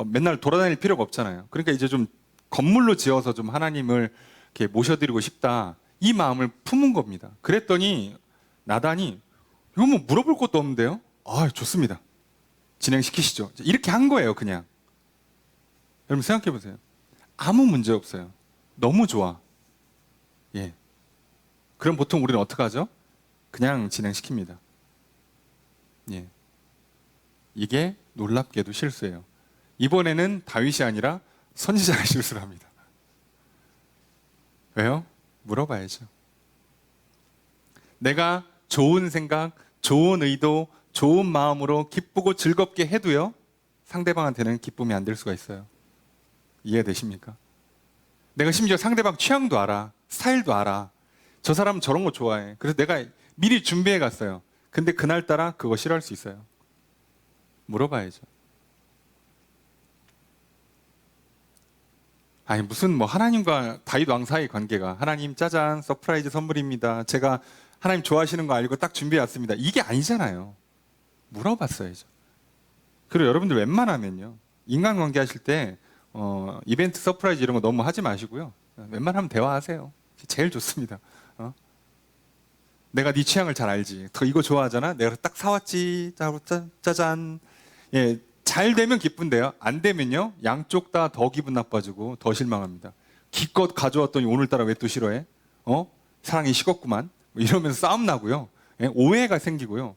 맨날 돌아다닐 필요가 없잖아요. 그러니까 이제 좀 건물로 지어서 좀 하나님을 이렇게 모셔드리고 싶다, 이 마음을 품은 겁니다. 그랬더니 나단이 이거 뭐 물어볼 것도 없는데요? 아, 좋습니다. 진행시키시죠. 이렇게 한 거예요, 그냥. 여러분 생각해 보세요. 아무 문제 없어요. 너무 좋아. 예. 그럼 보통 우리는 어떻게 하죠? 그냥 진행시킵니다. 예. 이게 놀랍게도 실수예요. 이번에는 다윗이 아니라 선지자가 실수를 합니다. 왜요? 물어봐야죠. 내가 좋은 생각, 좋은 의도, 좋은 마음으로 기쁘고 즐겁게 해도요, 상대방한테는 기쁨이 안 될 수가 있어요. 이해되십니까? 내가 심지어 상대방 취향도 알아, 스타일도 알아. 저 사람은 저런 거 좋아해. 그래서 내가 미리 준비해 갔어요. 근데 그날따라 그거 싫어할 수 있어요. 물어봐야죠. 아니, 무슨 뭐 하나님과 다윗 왕 사이 관계가, 하나님 짜잔 서프라이즈 선물입니다, 제가 하나님 좋아하시는 거 알고 딱 준비해 왔습니다, 이게 아니잖아요. 물어봤어야죠. 그리고 여러분들 웬만하면요, 인간관계 하실 때 이벤트 서프라이즈 이런 거 너무 하지 마시고요, 웬만하면 대화하세요. 제일 좋습니다. 내가 네 취향을 잘 알지, 더 이거 좋아하잖아, 내가 딱 사왔지, 짜잔. 예, 잘 되면 기쁜데요, 안 되면요 양쪽 다 더 기분 나빠지고 더 실망합니다. 기껏 가져왔더니 오늘따라 왜 또 싫어해? 사랑이 식었구만, 이러면서 싸움 나고요. 예, 오해가 생기고요.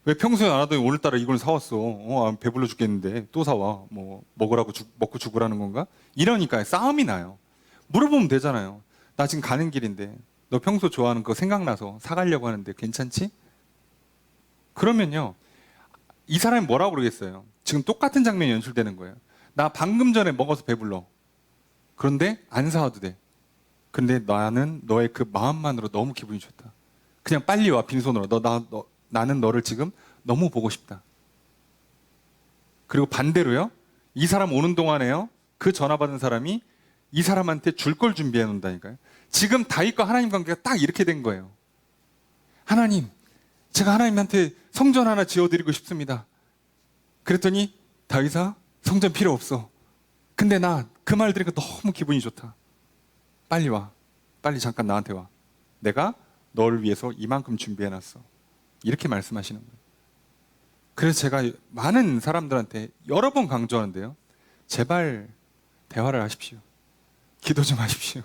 왜 평소에 안 하더니 오늘따라 이걸 사왔어? 배불러 죽겠는데 또 사와. 뭐 먹으라고 먹고 죽으라는 건가? 이러니까 싸움이 나요. 물어보면 되잖아요. 나 지금 가는 길인데 너 평소 좋아하는 거 생각나서 사가려고 하는데 괜찮지? 그러면요, 이 사람이 뭐라고 그러겠어요? 지금 똑같은 장면이 연출되는 거예요. 나 방금 전에 먹어서 배불러. 그런데 안 사와도 돼. 근데 나는 너의 그 마음만으로 너무 기분이 좋다. 그냥 빨리 와, 빈손으로. 나는 너를 지금 너무 보고 싶다. 그리고 반대로요, 이 사람 오는 동안에요, 그 전화 받은 사람이 이 사람한테 줄 걸 준비해 놓는다니까요. 지금 다윗과 하나님 관계가 딱 이렇게 된 거예요. 하나님, 제가 하나님한테 성전 하나 지어드리고 싶습니다. 그랬더니 다윗아, 성전 필요 없어. 근데 나 그 말 들으니까 너무 기분이 좋다. 빨리 와. 빨리 잠깐 나한테 와. 내가 너를 위해서 이만큼 준비해놨어. 이렇게 말씀하시는 거예요. 그래서 제가 많은 사람들한테 여러 번 강조하는데요, 제발 대화를 하십시오. 기도 좀 하십시오.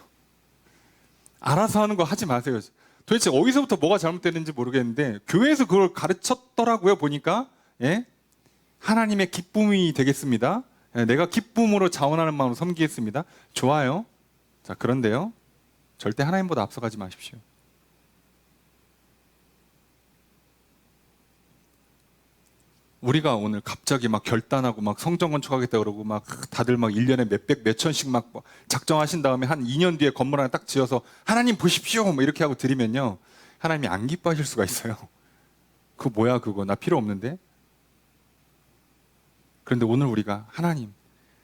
알아서 하는 거 하지 마세요. 도대체 어디서부터 뭐가 잘못됐는지 모르겠는데 교회에서 그걸 가르쳤더라고요, 보니까. 예? 하나님의 기쁨이 되겠습니다. 내가 기쁨으로 자원하는 마음으로 섬기겠습니다. 좋아요. 자, 그런데요, 절대 하나님보다 앞서가지 마십시오. 우리가 오늘 갑자기 막 결단하고 막 성전 건축하겠다 그러고 막 다들 막 1년에 몇백 몇천씩 막 작정하신 다음에 한 2년 뒤에 건물 하나 딱 지어서 하나님 보십시오 뭐 이렇게 하고 드리면요, 하나님이 안 기뻐하실 수가 있어요. 그거 뭐야, 그거 나 필요 없는데. 그런데 오늘 우리가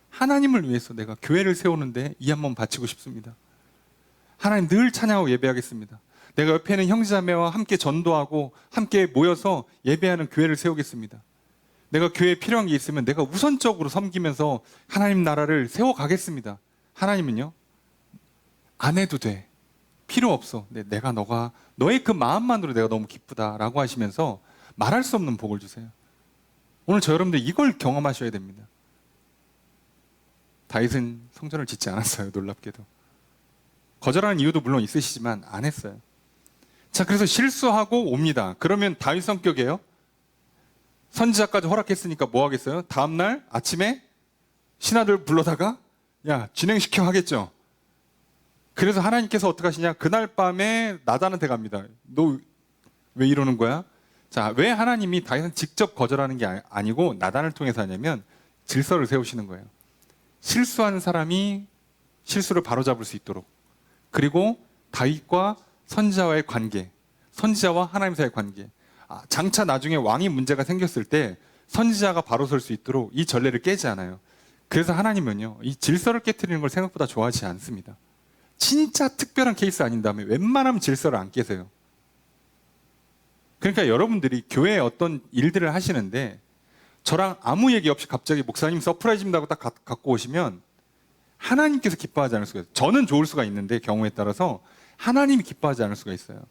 하나님을 위해서 내가 교회를 세우는데 이 한 번 바치고 싶습니다. 하나님 늘 찬양하고 예배하겠습니다. 내가 옆에 있는 형제자매와 함께 전도하고 함께 모여서 예배하는 교회를 세우겠습니다. 내가 교회에 필요한 게 있으면 내가 우선적으로 섬기면서 하나님 나라를 세워가겠습니다. 하나님은요, 안 해도 돼, 필요 없어, 내가 너의 그 마음만으로 내가 너무 기쁘다라고 하시면서 말할 수 없는 복을 주세요. 오늘 저 여러분들 이걸 경험하셔야 됩니다. 다윗은 성전을 짓지 않았어요. 놀랍게도 거절하는 이유도 물론 있으시지만 안 했어요. 자, 그래서 실수하고 옵니다. 그러면 다윗 성격이에요. 선지자까지 허락했으니까 뭐 하겠어요? 다음날 아침에 신하들 불러다가 야, 진행시켜 하겠죠. 그래서 하나님께서 어떻게 하시냐, 그날 밤에 나단한테 갑니다. 너 왜 이러는 거야? 자, 왜 하나님이 다윗은 직접 거절하는 게 아니고 나단을 통해서 하냐면 질서를 세우시는 거예요. 실수하는 사람이 실수를 바로잡을 수 있도록, 그리고 다윗과 선지자와의 관계, 선지자와 하나님 사이의 관계, 장차 나중에 왕이 문제가 생겼을 때 선지자가 바로 설 수 있도록 이 전례를 깨지 않아요. 그래서 하나님은요, 이 질서를 깨트리는 걸 생각보다 좋아하지 않습니다. 진짜 특별한 케이스 아닌 다음에 웬만하면 질서를 안 깨세요. 그러니까 여러분들이 교회에 어떤 일들을 하시는데 저랑 아무 얘기 없이 갑자기 목사님 서프라이즈입니다 하고 딱 갖고 오시면 하나님께서 기뻐하지 않을 수가 있어요. 저는 좋을 수가 있는데 경우에 따라서 하나님이 기뻐하지 않을 수가 있어요.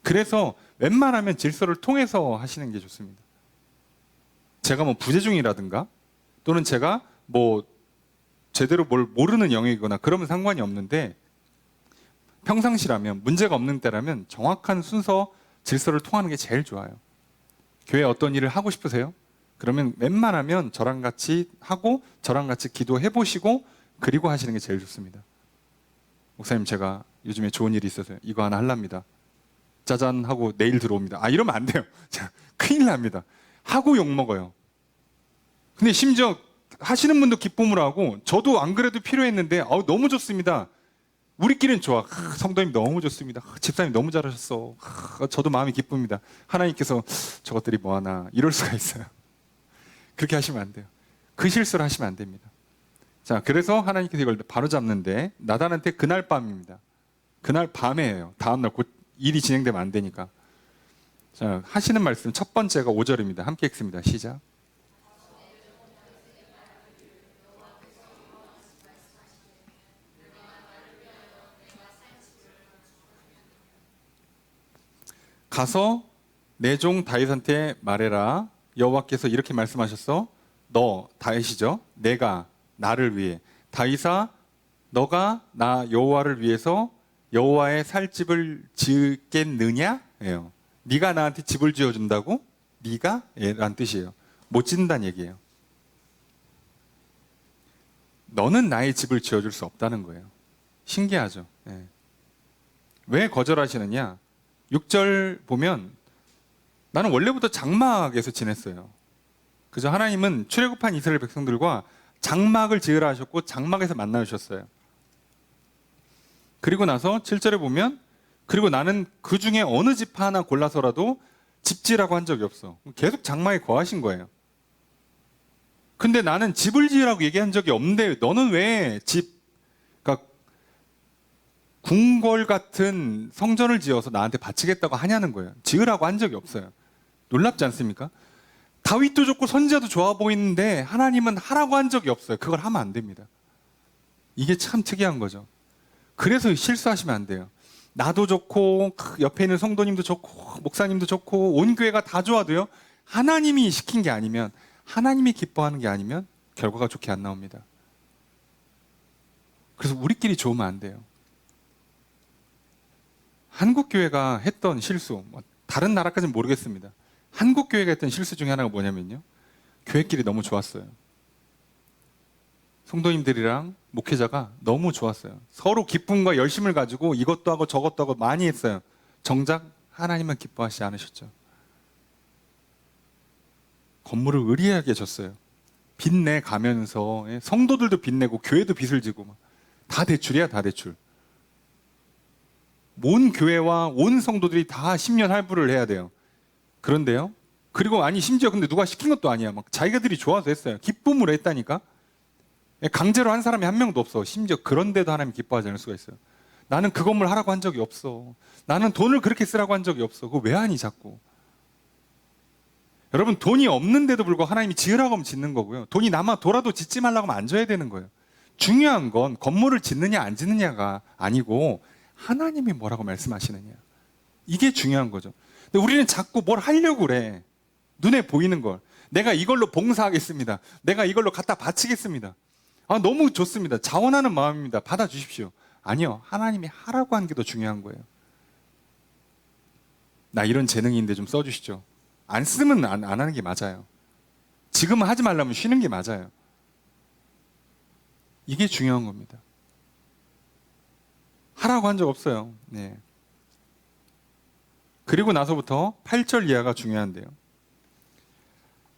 그래서 웬만하면 질서를 통해서 하시는 게 좋습니다. 제가 뭐 부재중이라든가 또는 제가 뭐 제대로 뭘 모르는 영역이거나 그러면 상관이 없는데, 평상시라면 문제가 없는 때라면 정확한 순서 질서를 통하는 게 제일 좋아요. 교회에 어떤 일을 하고 싶으세요? 그러면 웬만하면 저랑 같이 하고 저랑 같이 기도해 보시고 그리고 하시는 게 제일 좋습니다. 목사님, 제가 요즘에 좋은 일이 있어서요, 이거 하나 하랍니다. 짜잔 하고 내일 들어옵니다. 이러면 안 돼요. 큰일 납니다. 하고 욕먹어요. 근데 심지어 하시는 분도 기쁨을 하고 저도 안 그래도 필요했는데 너무 좋습니다. 우리끼리는 좋아. 성도님 너무 좋습니다. 집사님 너무 잘하셨어. 저도 마음이 기쁩니다. 하나님께서 저것들이 뭐하나 이럴 수가 있어요. 그렇게 하시면 안 돼요. 그 실수를 하시면 안 됩니다. 자, 그래서 하나님께서 이걸 바로 잡는데 나단한테 그날 밤입니다. 그날 밤에예요. 다음날 곧 일이 진행되면 안 되니까. 자, 하시는 말씀 첫 번째가 5절입니다. 함께 읽습니다. 시작. 가서 내 종 다윗한테 말해라. 여호와께서 이렇게 말씀하셨어. 너 다윗이죠? 내가 나를 위해, 다윗아 너가 나 여호와를 위해서 여호와의 살 집을 짓겠느냐? 예요. 네가 나한테 집을 지어준다고? 네가? 라는 뜻이에요. 못 짓는다는 얘기예요. 너는 나의 집을 지어줄 수 없다는 거예요. 신기하죠? 예. 왜 거절하시느냐? 6절 보면 나는 원래부터 장막에서 지냈어요. 그죠? 하나님은 출애굽한 이스라엘 백성들과 장막을 지으라 하셨고 장막에서 만나주셨어요. 그리고 나서 7절에 보면 그리고 나는 그 중에 어느 집 하나 골라서라도 집지라고 한 적이 없어. 계속 장막에 거하신 거예요. 근데 나는 집을 지으라고 얘기한 적이 없는데 너는 왜 그러니까 궁궐 같은 성전을 지어서 나한테 바치겠다고 하냐는 거예요. 지으라고 한 적이 없어요. 놀랍지 않습니까? 다윗도 좋고 선지자도 좋아 보이는데 하나님은 하라고 한 적이 없어요. 그걸 하면 안 됩니다. 이게 참 특이한 거죠. 그래서 실수하시면 안 돼요. 나도 좋고 옆에 있는 성도님도 좋고 목사님도 좋고 온 교회가 다 좋아도요, 하나님이 시킨 게 아니면, 하나님이 기뻐하는 게 아니면 결과가 좋게 안 나옵니다. 그래서 우리끼리 좋으면 안 돼요. 한국 교회가 했던 실수, 다른 나라까지는 모르겠습니다. 한국 교회가 했던 실수 중에 하나가 뭐냐면요, 교회끼리 너무 좋았어요. 성도님들이랑 목회자가 너무 좋았어요. 서로 기쁨과 열심을 가지고 이것도 하고 저것도 하고 많이 했어요. 정작 하나님은 기뻐하시지 않으셨죠. 건물을 의리하게 졌어요. 빚내 가면서 성도들도 빚내고 교회도 빚을 지고 다 대출이야, 다 대출. 온 교회와 온 성도들이 다 10년 할부를 해야 돼요. 그런데요. 그리고 아니 심지어 근데 누가 시킨 것도 아니야. 막 자기들이 좋아서 했어요. 기쁨으로 했다니까. 강제로 한 사람이 한 명도 없어. 심지어 그런데도 하나님 기뻐하지 않을 수가 있어요. 나는 그 건물 하라고 한 적이 없어. 나는 돈을 그렇게 쓰라고 한 적이 없어. 그거 왜 하니 자꾸. 여러분 돈이 없는데도 불구하고 하나님이 지으라고 하면 짓는 거고요. 돈이 남아 돌아도 짓지 말라고 하면 안 줘야 되는 거예요. 중요한 건 건물을 짓느냐 안 짓느냐가 아니고 하나님이 뭐라고 말씀하시느냐. 이게 중요한 거죠. 근데 우리는 자꾸 뭘 하려고 그래. 눈에 보이는 걸. 내가 이걸로 봉사하겠습니다. 내가 이걸로 갖다 바치겠습니다. 아, 너무 좋습니다. 자원하는 마음입니다. 받아주십시오. 아니요. 하나님이 하라고 하는 게 더 중요한 거예요. 나 이런 재능이 있는데 좀 써주시죠. 안 쓰면 안 하는 게 맞아요. 지금은 하지 말라면 쉬는 게 맞아요. 이게 중요한 겁니다. 하라고 한 적 없어요. 네. 그리고 나서부터 8절 이하가 중요한데요.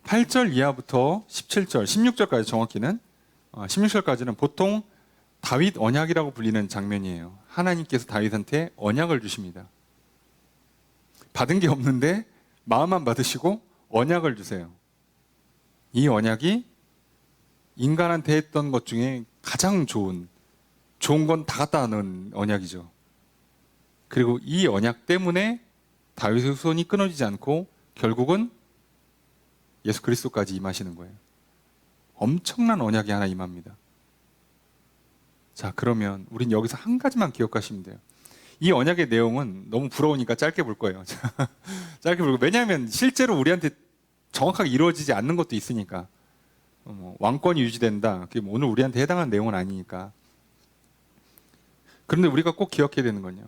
8절 이하부터 17절, 16절까지 정확히는 16절까지는 보통 다윗 언약이라고 불리는 장면이에요. 하나님께서 다윗한테 언약을 주십니다. 받은 게 없는데 마음만 받으시고 언약을 주세요. 이 언약이 인간한테 했던 것 중에 가장 좋은 건 다 갖다 놓은 언약이죠. 그리고 이 언약 때문에 다윗의 후손이 끊어지지 않고 결국은 예수 그리스도까지 임하시는 거예요. 엄청난 언약이 하나 임합니다. 자, 그러면 우린 여기서 한 가지만 기억하시면 돼요. 이 언약의 내용은 너무 부러우니까 짧게 볼 거예요. 짧게 볼 거예요. 왜냐하면 실제로 우리한테 정확하게 이루어지지 않는 것도 있으니까. 왕권이 유지된다. 그게 오늘 우리한테 해당하는 내용은 아니니까. 그런데 우리가 꼭 기억해야 되는 건요.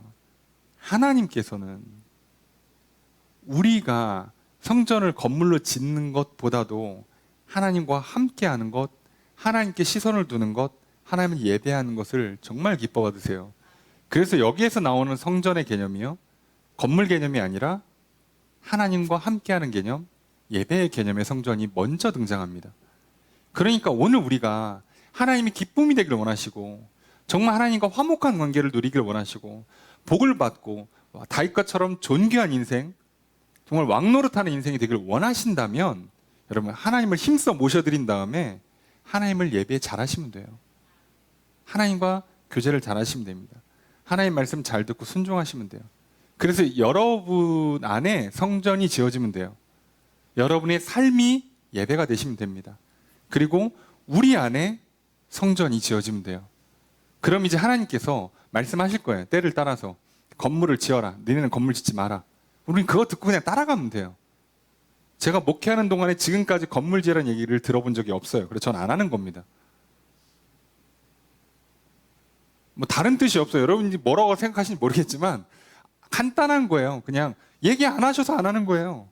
하나님께서는 우리가 성전을 건물로 짓는 것보다도 하나님과 함께하는 것, 하나님께 시선을 두는 것, 하나님을 예배하는 것을 정말 기뻐 받으세요. 그래서 여기에서 나오는 성전의 개념이요, 건물 개념이 아니라 하나님과 함께하는 개념, 예배의 개념의 성전이 먼저 등장합니다. 그러니까 오늘 우리가 하나님이 기쁨이 되기를 원하시고 정말 하나님과 화목한 관계를 누리길 원하시고 복을 받고 다윗과처럼 존귀한 인생, 정말 왕노릇하는 인생이 되기를 원하신다면 여러분 하나님을 힘써 모셔드린 다음에 하나님을 예배 잘하시면 돼요. 하나님과 교제를 잘하시면 됩니다. 하나님 말씀 잘 듣고 순종하시면 돼요. 그래서 여러분 안에 성전이 지어지면 돼요. 여러분의 삶이 예배가 되시면 됩니다. 그리고 우리 안에 성전이 지어지면 돼요. 그럼 이제 하나님께서 말씀하실 거예요. 때를 따라서 건물을 지어라. 너네는 건물 짓지 마라. 우리는 그거 듣고 그냥 따라가면 돼요. 제가 목회하는 동안에 지금까지 건물 지으라는 얘기를 들어본 적이 없어요. 그래서 전 안 하는 겁니다. 뭐 다른 뜻이 없어요. 여러분이 뭐라고 생각하시는지 모르겠지만 간단한 거예요. 그냥 얘기 안 하셔서 안 하는 거예요.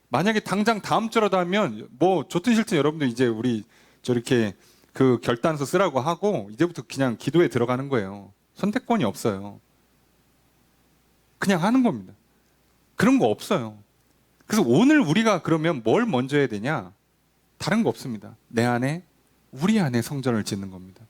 만약에 당장 다음 주라도 하면 뭐 좋든 싫든 여러분들 이제 우리 저렇게 그 결단서 쓰라고 하고 이제부터 그냥 기도에 들어가는 거예요. 선택권이 없어요. 그냥 하는 겁니다. 그런 거 없어요. 그래서 오늘 우리가 그러면 뭘 먼저 해야 되냐? 다른 거 없습니다. 내 안에, 우리 안에 성전을 짓는 겁니다.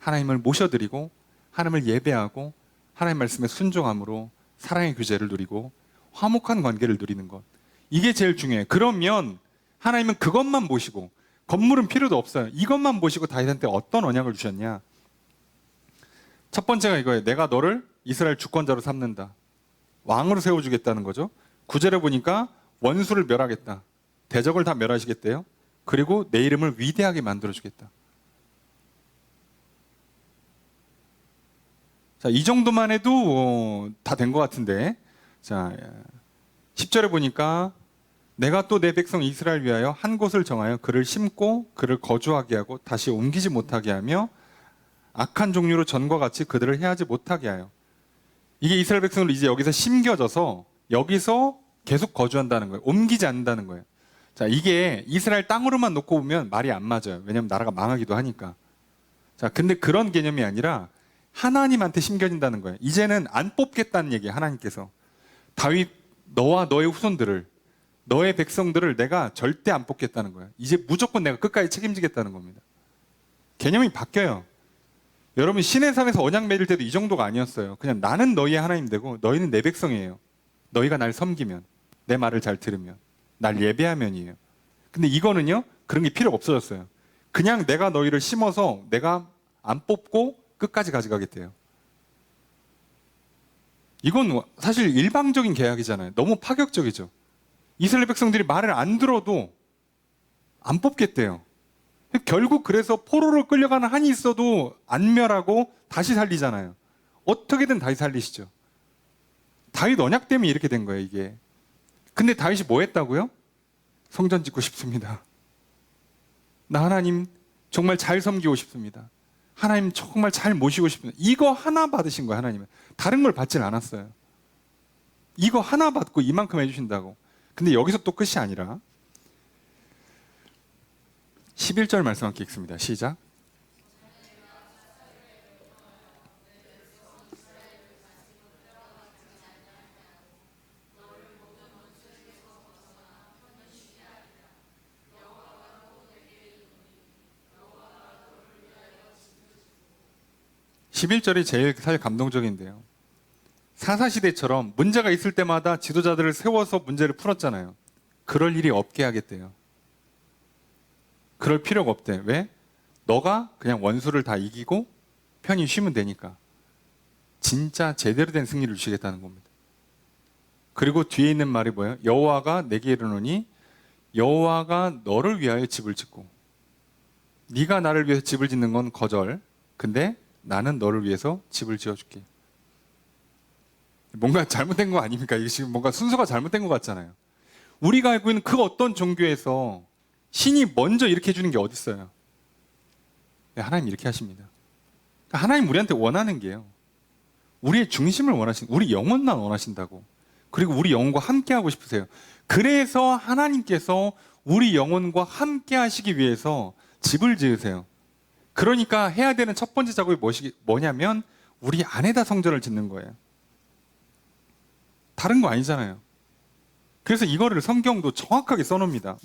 하나님을 모셔드리고 하나님을 예배하고 하나님 말씀에 순종함으로 사랑의 교제를 누리고 화목한 관계를 누리는 것. 이게 제일 중요해요. 그러면 하나님은 그것만 보시고 건물은 필요도 없어요. 이것만 보시고 다윗한테 어떤 언약을 주셨냐? 첫 번째가 이거예요. 내가 너를 이스라엘 주권자로 삼는다. 왕으로 세워주겠다는 거죠. 9절에 보니까 원수를 멸하겠다. 대적을 다 멸하시겠대요. 그리고 내 이름을 위대하게 만들어주겠다. 자, 이 정도만 해도 다 된 것 같은데, 자 10절에 보니까 내가 또 내 백성 이스라엘 위하여 한 곳을 정하여 그를 심고 그를 거주하게 하고 다시 옮기지 못하게 하며 악한 종류로 전과 같이 그들을 해하지 못하게 하여. 이게 이스라엘 백성을 이제 여기서 심겨져서 여기서 계속 거주한다는 거예요. 옮기지 않는다는 거예요. 자, 이게 이스라엘 땅으로만 놓고 보면 말이 안 맞아요. 왜냐하면 나라가 망하기도 하니까. 자, 근데 그런 개념이 아니라 하나님한테 심겨진다는 거예요. 이제는 안 뽑겠다는 얘기예요. 하나님께서. 다윗, 너와 너의 후손들을, 너의 백성들을 내가 절대 안 뽑겠다는 거예요. 이제 무조건 내가 끝까지 책임지겠다는 겁니다. 개념이 바뀌어요. 여러분, 신의 산에서 언약 맺을 때도 이 정도가 아니었어요. 그냥 나는 너희의 하나님 되고 너희는 내 백성이에요. 너희가 날 섬기면, 내 말을 잘 들으면, 날 예배하면이에요. 근데 이거는요, 그런 게 필요 없어졌어요. 그냥 내가 너희를 심어서 내가 안 뽑고 끝까지 가져가겠대요. 이건 사실 일방적인 계약이잖아요. 너무 파격적이죠. 이스라엘 백성들이 말을 안 들어도 안 뽑겠대요. 결국 그래서 포로로 끌려가는 한이 있어도 안 멸하고 다시 살리잖아요. 어떻게든 다시 살리시죠. 다윗 언약 때문에 이렇게 된 거예요, 이게. 근데 다윗이 뭐 했다고요? 성전 짓고 싶습니다. 나 하나님 정말 잘 섬기고 싶습니다. 하나님 정말 잘 모시고 싶습니다. 이거 하나 받으신 거예요, 하나님은. 다른 걸 받질 않았어요. 이거 하나 받고 이만큼 해주신다고. 근데 여기서 또 끝이 아니라 11절 말씀 함께 읽습니다. 시작. (11절이) 제일 사실 감동적인데요. 사사시대처럼 문제가 있을 때마다 지도자들을 세워서 문제를 풀었잖아요. 그럴 일이 없게 하겠대요. 그럴 필요가 없대. 왜? 너가 그냥 원수를 다 이기고 편히 쉬면 되니까. 진짜 제대로 된 승리를 주시겠다는 겁니다. 그리고 뒤에 있는 말이 뭐예요? 여호와가 내게 이르노니 여호와가 너를 위하여 집을 짓고, 네가 나를 위해서 집을 짓는 건 거절. 근데 나는 너를 위해서 집을 지어줄게. 뭔가 잘못된 거 아닙니까? 이게 지금 뭔가 순서가 잘못된 것 같잖아요. 우리가 알고 있는 그 어떤 종교에서 신이 먼저 이렇게 해주는 게 어디 있어요? 네, 하나님 이렇게 하십니다. 그러니까 하나님 우리한테 원하는 게요, 우리의 중심을 우리 영혼만 원하신다고. 그리고 우리 영혼과 함께 하고 싶으세요. 그래서 하나님께서 우리 영혼과 함께 하시기 위해서 집을 지으세요. 그러니까 해야 되는 첫 번째 작업이 뭐냐면 우리 안에다 성전을 짓는 거예요. 다른 거 아니잖아요. 그래서 이거를 성경도 정확하게 써놓습니다.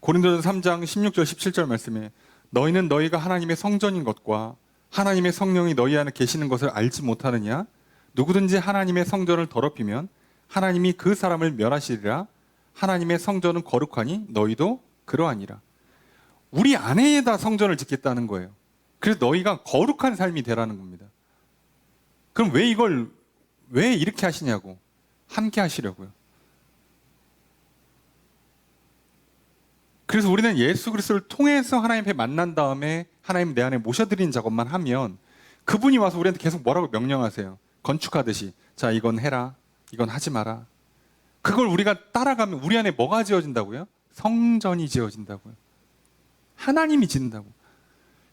고린도전서 3장 16절 17절 말씀에 너희는 너희가 하나님의 성전인 것과 하나님의 성령이 너희 안에 계시는 것을 알지 못하느냐? 누구든지 하나님의 성전을 더럽히면 하나님이 그 사람을 멸하시리라. 하나님의 성전은 거룩하니 너희도 그러하니라. 우리 안에다 성전을 짓겠다는 거예요. 그래서 너희가 거룩한 삶이 되라는 겁니다. 그럼 왜 이렇게 하시냐고. 함께 하시려고요. 그래서 우리는 예수 그리스도를 통해서 하나님 앞에 만난 다음에 하나님 내 안에 모셔드리는 작업만 하면 그분이 와서 우리한테 계속 뭐라고 명령하세요. 건축하듯이. 자, 이건 해라. 이건 하지 마라. 그걸 우리가 따라가면 우리 안에 뭐가 지어진다고요? 성전이 지어진다고요. 하나님이 짓는다고.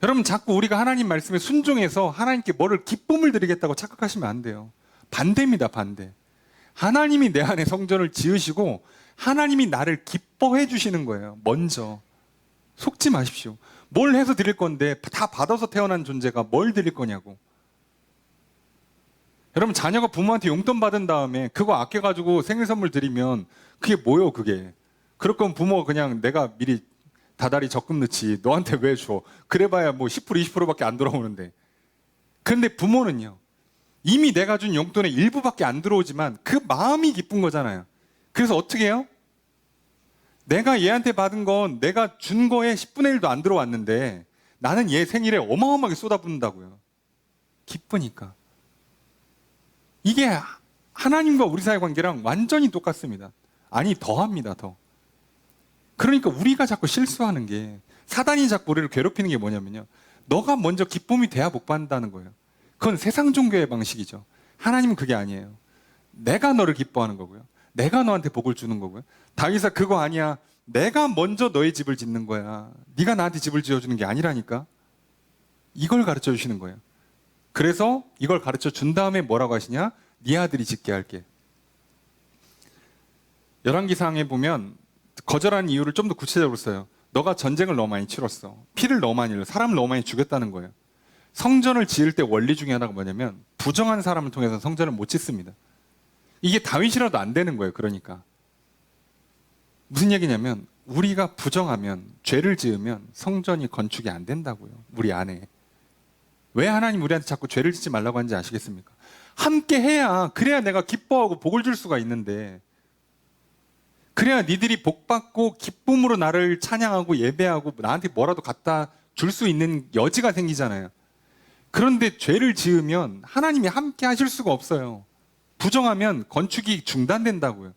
여러분, 자꾸 우리가 하나님 말씀에 순종해서 하나님께 뭐를 기쁨을 드리겠다고 착각하시면 안 돼요. 반대입니다, 반대. 하나님이 내 안에 성전을 지으시고 하나님이 나를 기뻐해 주시는 거예요. 먼저. 속지 마십시오. 뭘 해서 드릴 건데 다 받아서 태어난 존재가 뭘 드릴 거냐고. 여러분, 자녀가 부모한테 용돈 받은 다음에 그거 아껴가지고 생일 선물 드리면 그게 뭐예요, 그게. 그럴 거면 부모가 그냥 내가 미리 다달이 적금 넣지 너한테 왜 줘? 그래봐야 뭐 10% 20%밖에 안 들어오는데. 그런데 부모는요, 이미 내가 준 용돈의 일부밖에 안 들어오지만 그 마음이 기쁜 거잖아요. 그래서 어떻게 해요? 내가 얘한테 받은 건 내가 준 거에 10분의 1도 안 들어왔는데 나는 얘 생일에 어마어마하게 쏟아붓는다고요. 기쁘니까. 이게 하나님과 우리 사이의 관계랑 완전히 똑같습니다. 아니, 더합니다, 더. 그러니까 우리가 자꾸 실수하는 게, 사단이 자꾸 우리를 괴롭히는 게 뭐냐면요, 너가 먼저 기쁨이 돼야 복 받는다는 거예요. 그건 세상 종교의 방식이죠. 하나님은 그게 아니에요. 내가 너를 기뻐하는 거고요. 내가 너한테 복을 주는 거고요. 다윗아, 그거 아니야. 내가 먼저 너의 집을 짓는 거야. 네가 나한테 집을 지어주는 게 아니라니까. 이걸 가르쳐 주시는 거예요. 그래서 이걸 가르쳐 준 다음에 뭐라고 하시냐? 네 아들이 짓게 할게. 열왕기상에 보면 거절한 이유를 좀 더 구체적으로 써요. 너가 전쟁을 너무 많이 치렀어. 피를 너무 많이 흘려. 사람을 너무 많이 죽였다는 거예요. 성전을 지을 때 원리 중에 하나가 뭐냐면 부정한 사람을 통해서 성전을 못 짓습니다. 이게 다윗이라도 안 되는 거예요. 그러니까 무슨 얘기냐면 우리가 부정하면, 죄를 지으면 성전이 건축이 안 된다고요. 우리 안에. 왜 하나님 우리한테 자꾸 죄를 짓지 말라고 하는지 아시겠습니까? 함께 해야, 그래야 내가 기뻐하고 복을 줄 수가 있는데, 그래야 니들이 복받고 기쁨으로 나를 찬양하고 예배하고 나한테 뭐라도 갖다 줄 수 있는 여지가 생기잖아요. 그런데 죄를 지으면 하나님이 함께 하실 수가 없어요. 부정하면 건축이 중단된다고요.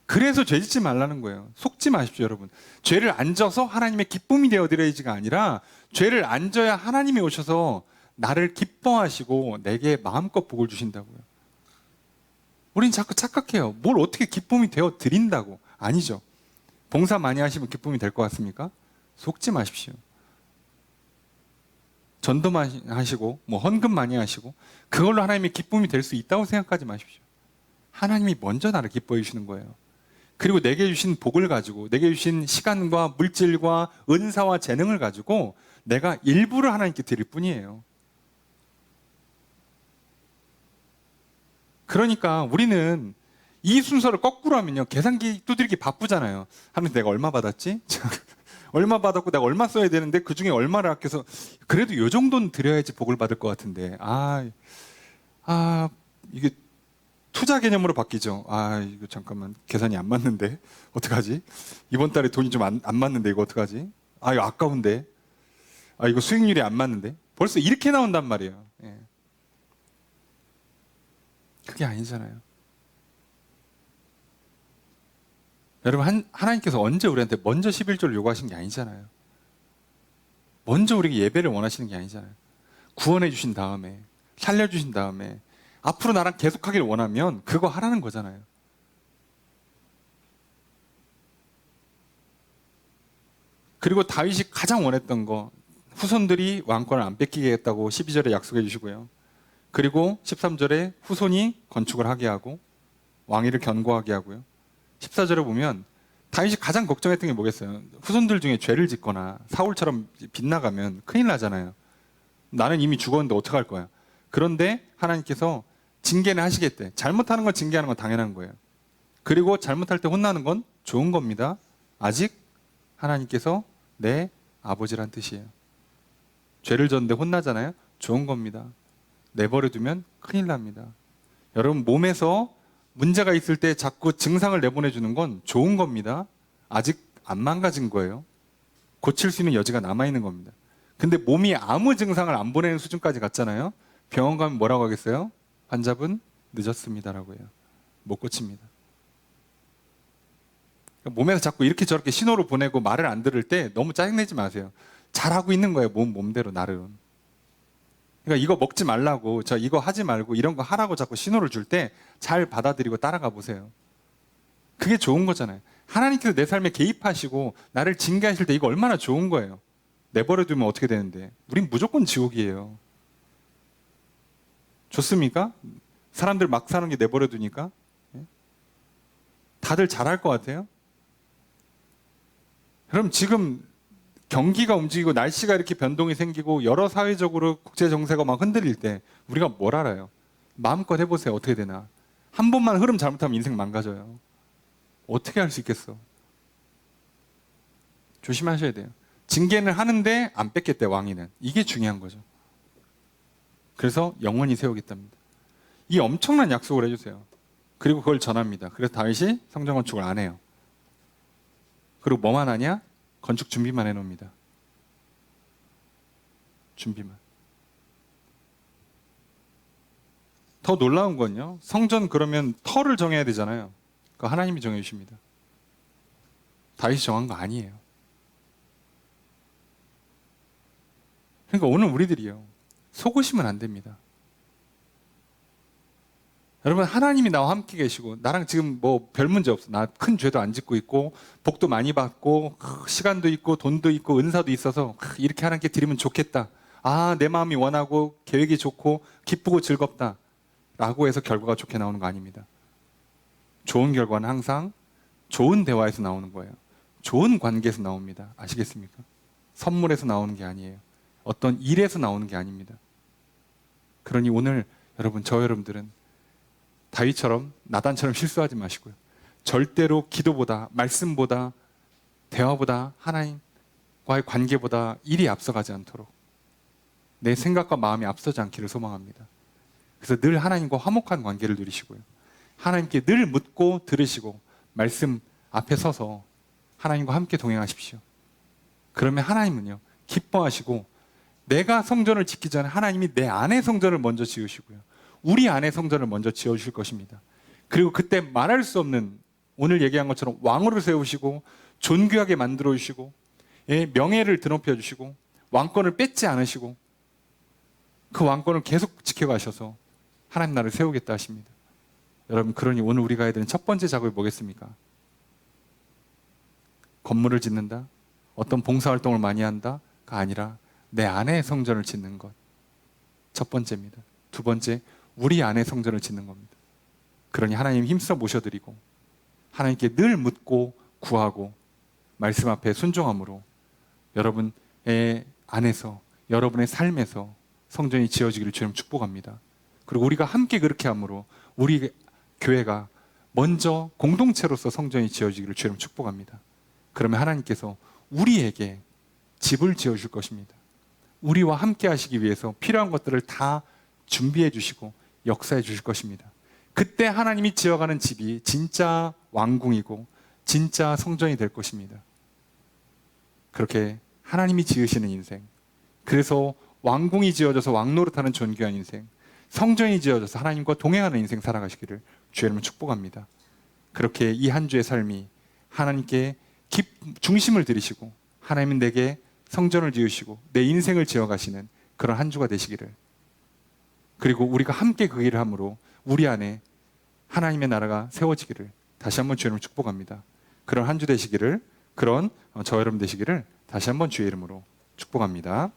그래서 죄 짓지 말라는 거예요. 속지 마십시오, 여러분. 죄를 안 져서 하나님의 기쁨이 되어드려야지가 아니라 죄를 안 져야 하나님이 오셔서 나를 기뻐하시고 내게 마음껏 복을 주신다고요. 우린 자꾸 착각해요. 뭘 어떻게 기쁨이 되어드린다고. 아니죠. 봉사 많이 하시면 기쁨이 될 것 같습니까? 속지 마십시오. 전도 많이 하시고 헌금 많이 하시고 그걸로 하나님의 기쁨이 될 수 있다고 생각하지 마십시오. 하나님이 먼저 나를 기뻐해 주시는 거예요. 그리고 내게 주신 복을 가지고, 내게 주신 시간과 물질과 은사와 재능을 가지고 내가 일부를 하나님께 드릴 뿐이에요. 그러니까 우리는 이 순서를 거꾸로 하면요, 계산기 두드리기 바쁘잖아요. 하면서 내가 얼마 받았지? 얼마 받았고 내가 얼마 써야 되는데 그 중에 얼마를 아껴서 그래도 요 정도는 드려야지 복을 받을 것 같은데 이게 투자 개념으로 바뀌죠. 이거 잠깐만 계산이 안 맞는데 어떡하지? 이번 달에 돈이 좀 안 맞는데 이거 어떡하지? 이거 아까운데 이거 수익률이 안 맞는데 벌써 이렇게 나온단 말이에요. 예. 그게 아니잖아요. 여러분, 하나님께서 언제 우리한테 먼저 11조를 요구하신 게 아니잖아요. 먼저 우리에게 예배를 원하시는 게 아니잖아요. 구원해 주신 다음에, 살려주신 다음에 앞으로 나랑 계속하길 원하면 그거 하라는 거잖아요. 그리고 다윗이 가장 원했던 거, 후손들이 왕권을 안 뺏기겠다고 12절에 약속해 주시고요. 그리고 13절에 후손이 건축을 하게 하고 왕위를 견고하게 하고요. 14절에 보면 다윗이 가장 걱정했던 게 뭐겠어요? 후손들 중에 죄를 짓거나 사울처럼 빗나가면 큰일 나잖아요. 나는 이미 죽었는데 어떡할 거야? 그런데 하나님께서 징계는 하시겠대. 잘못하는 건 징계하는 건 당연한 거예요. 그리고 잘못할 때 혼나는 건 좋은 겁니다. 아직 하나님께서 내 아버지란 뜻이에요. 죄를 졌는데 혼나잖아요. 좋은 겁니다. 내버려 두면 큰일 납니다. 여러분, 몸에서 문제가 있을 때 자꾸 증상을 내보내주는 건 좋은 겁니다. 아직 안 망가진 거예요. 고칠 수 있는 여지가 남아있는 겁니다. 근데 몸이 아무 증상을 안 보내는 수준까지 갔잖아요. 병원 가면 뭐라고 하겠어요? 환자분 늦었습니다라고 해요. 못 고칩니다. 몸에서 자꾸 이렇게 저렇게 신호를 보내고 말을 안 들을 때 너무 짜증내지 마세요. 잘하고 있는 거예요. 몸대로 나름. 그러니까 이거 먹지 말라고, 저 이거 하지 말고 이런 거 하라고 자꾸 신호를 줄 때 잘 받아들이고 따라가 보세요. 그게 좋은 거잖아요. 하나님께서 내 삶에 개입하시고 나를 징계하실 때 이거 얼마나 좋은 거예요. 내버려 두면 어떻게 되는데? 우린 무조건 지옥이에요. 좋습니까? 사람들 막 사는 게 내버려 두니까? 다들 잘할 것 같아요? 그럼 지금 경기가 움직이고 날씨가 이렇게 변동이 생기고 여러 사회적으로 국제 정세가 막 흔들릴 때 우리가 뭘 알아요? 마음껏 해보세요. 어떻게 되나? 한 번만 흐름 잘못하면 인생 망가져요. 어떻게 할 수 있겠어? 조심하셔야 돼요. 징계는 하는데 안 뺏겠대, 왕위는. 이게 중요한 거죠. 그래서 영원히 세우겠답니다. 이 엄청난 약속을 해주세요. 그리고 그걸 전합니다. 그래서 다윗이 성전 건축을 안 해요. 그리고 뭐만 하냐? 건축 준비만 해놓습니다. 준비만. 더 놀라운 건요, 성전 그러면 터를 정해야 되잖아요. 그거 하나님이 정해주십니다. 다윗이 정한 거 아니에요. 그러니까 오늘 우리들이요, 속으시면 안 됩니다. 여러분, 하나님이 나와 함께 계시고 나랑 지금 뭐 별 문제 없어. 나 큰 죄도 안 짓고 있고 복도 많이 받고 시간도 있고 돈도 있고 은사도 있어서 이렇게 하나님께 드리면 좋겠다. 내 마음이 원하고 계획이 좋고 기쁘고 즐겁다 라고 해서 결과가 좋게 나오는 거 아닙니다. 좋은 결과는 항상 좋은 대화에서 나오는 거예요. 좋은 관계에서 나옵니다. 아시겠습니까? 선물에서 나오는 게 아니에요. 어떤 일에서 나오는 게 아닙니다. 그러니 오늘 여러분, 여러분들은 다윗처럼 나단처럼 실수하지 마시고요. 절대로 기도보다, 말씀보다, 대화보다, 하나님과의 관계보다 일이 앞서가지 않도록 내 생각과 마음이 앞서지 않기를 소망합니다. 그래서 늘 하나님과 화목한 관계를 누리시고요. 하나님께 늘 묻고 들으시고 말씀 앞에 서서 하나님과 함께 동행하십시오. 그러면 하나님은요, 기뻐하시고 내가 성전을 짓기 전에 하나님이 내 안에 성전을 먼저 지으시고요. 우리 안에 성전을 먼저 지어주실 것입니다. 그리고 그때 말할 수 없는, 오늘 얘기한 것처럼 왕으로 세우시고 존귀하게 만들어 주시고 명예를 드높여 주시고 왕권을 뺏지 않으시고 그 왕권을 계속 지켜가셔서 하나님 나라를 세우겠다 하십니다. 여러분, 그러니 오늘 우리가 해야 되는 첫 번째 작업이 뭐겠습니까? 건물을 짓는다? 어떤 봉사활동을 많이 한다가 아니라 내 안에 성전을 짓는 것. 첫 번째입니다. 두 번째, 우리 안에 성전을 짓는 겁니다. 그러니 하나님 힘써 모셔드리고 하나님께 늘 묻고 구하고 말씀 앞에 순종함으로 여러분의 안에서, 여러분의 삶에서 성전이 지어지기를 주님 축복합니다. 그리고 우리가 함께 그렇게 함으로 우리 교회가 먼저 공동체로서 성전이 지어지기를 주님 축복합니다. 그러면 하나님께서 우리에게 집을 지어줄 것입니다. 우리와 함께 하시기 위해서 필요한 것들을 다 준비해 주시고 역사해 주실 것입니다. 그때 하나님이 지어가는 집이 진짜 왕궁이고 진짜 성전이 될 것입니다. 그렇게 하나님이 지으시는 인생, 그래서 왕궁이 지어져서 왕노릇하는 존귀한 인생, 성전이 지어져서 하나님과 동행하는 인생 살아가시기를 주의 이름으로 축복합니다. 그렇게 이 한 주의 삶이 하나님께 중심을 들이시고 하나님은 내게 성전을 지으시고 내 인생을 지어가시는 그런 한 주가 되시기를, 그리고 우리가 함께 그 일을 함으로 우리 안에 하나님의 나라가 세워지기를 다시 한번 주의 이름으로 축복합니다. 그런 한 주 되시기를, 그런 저 여러분 되시기를 다시 한번 주의 이름으로 축복합니다.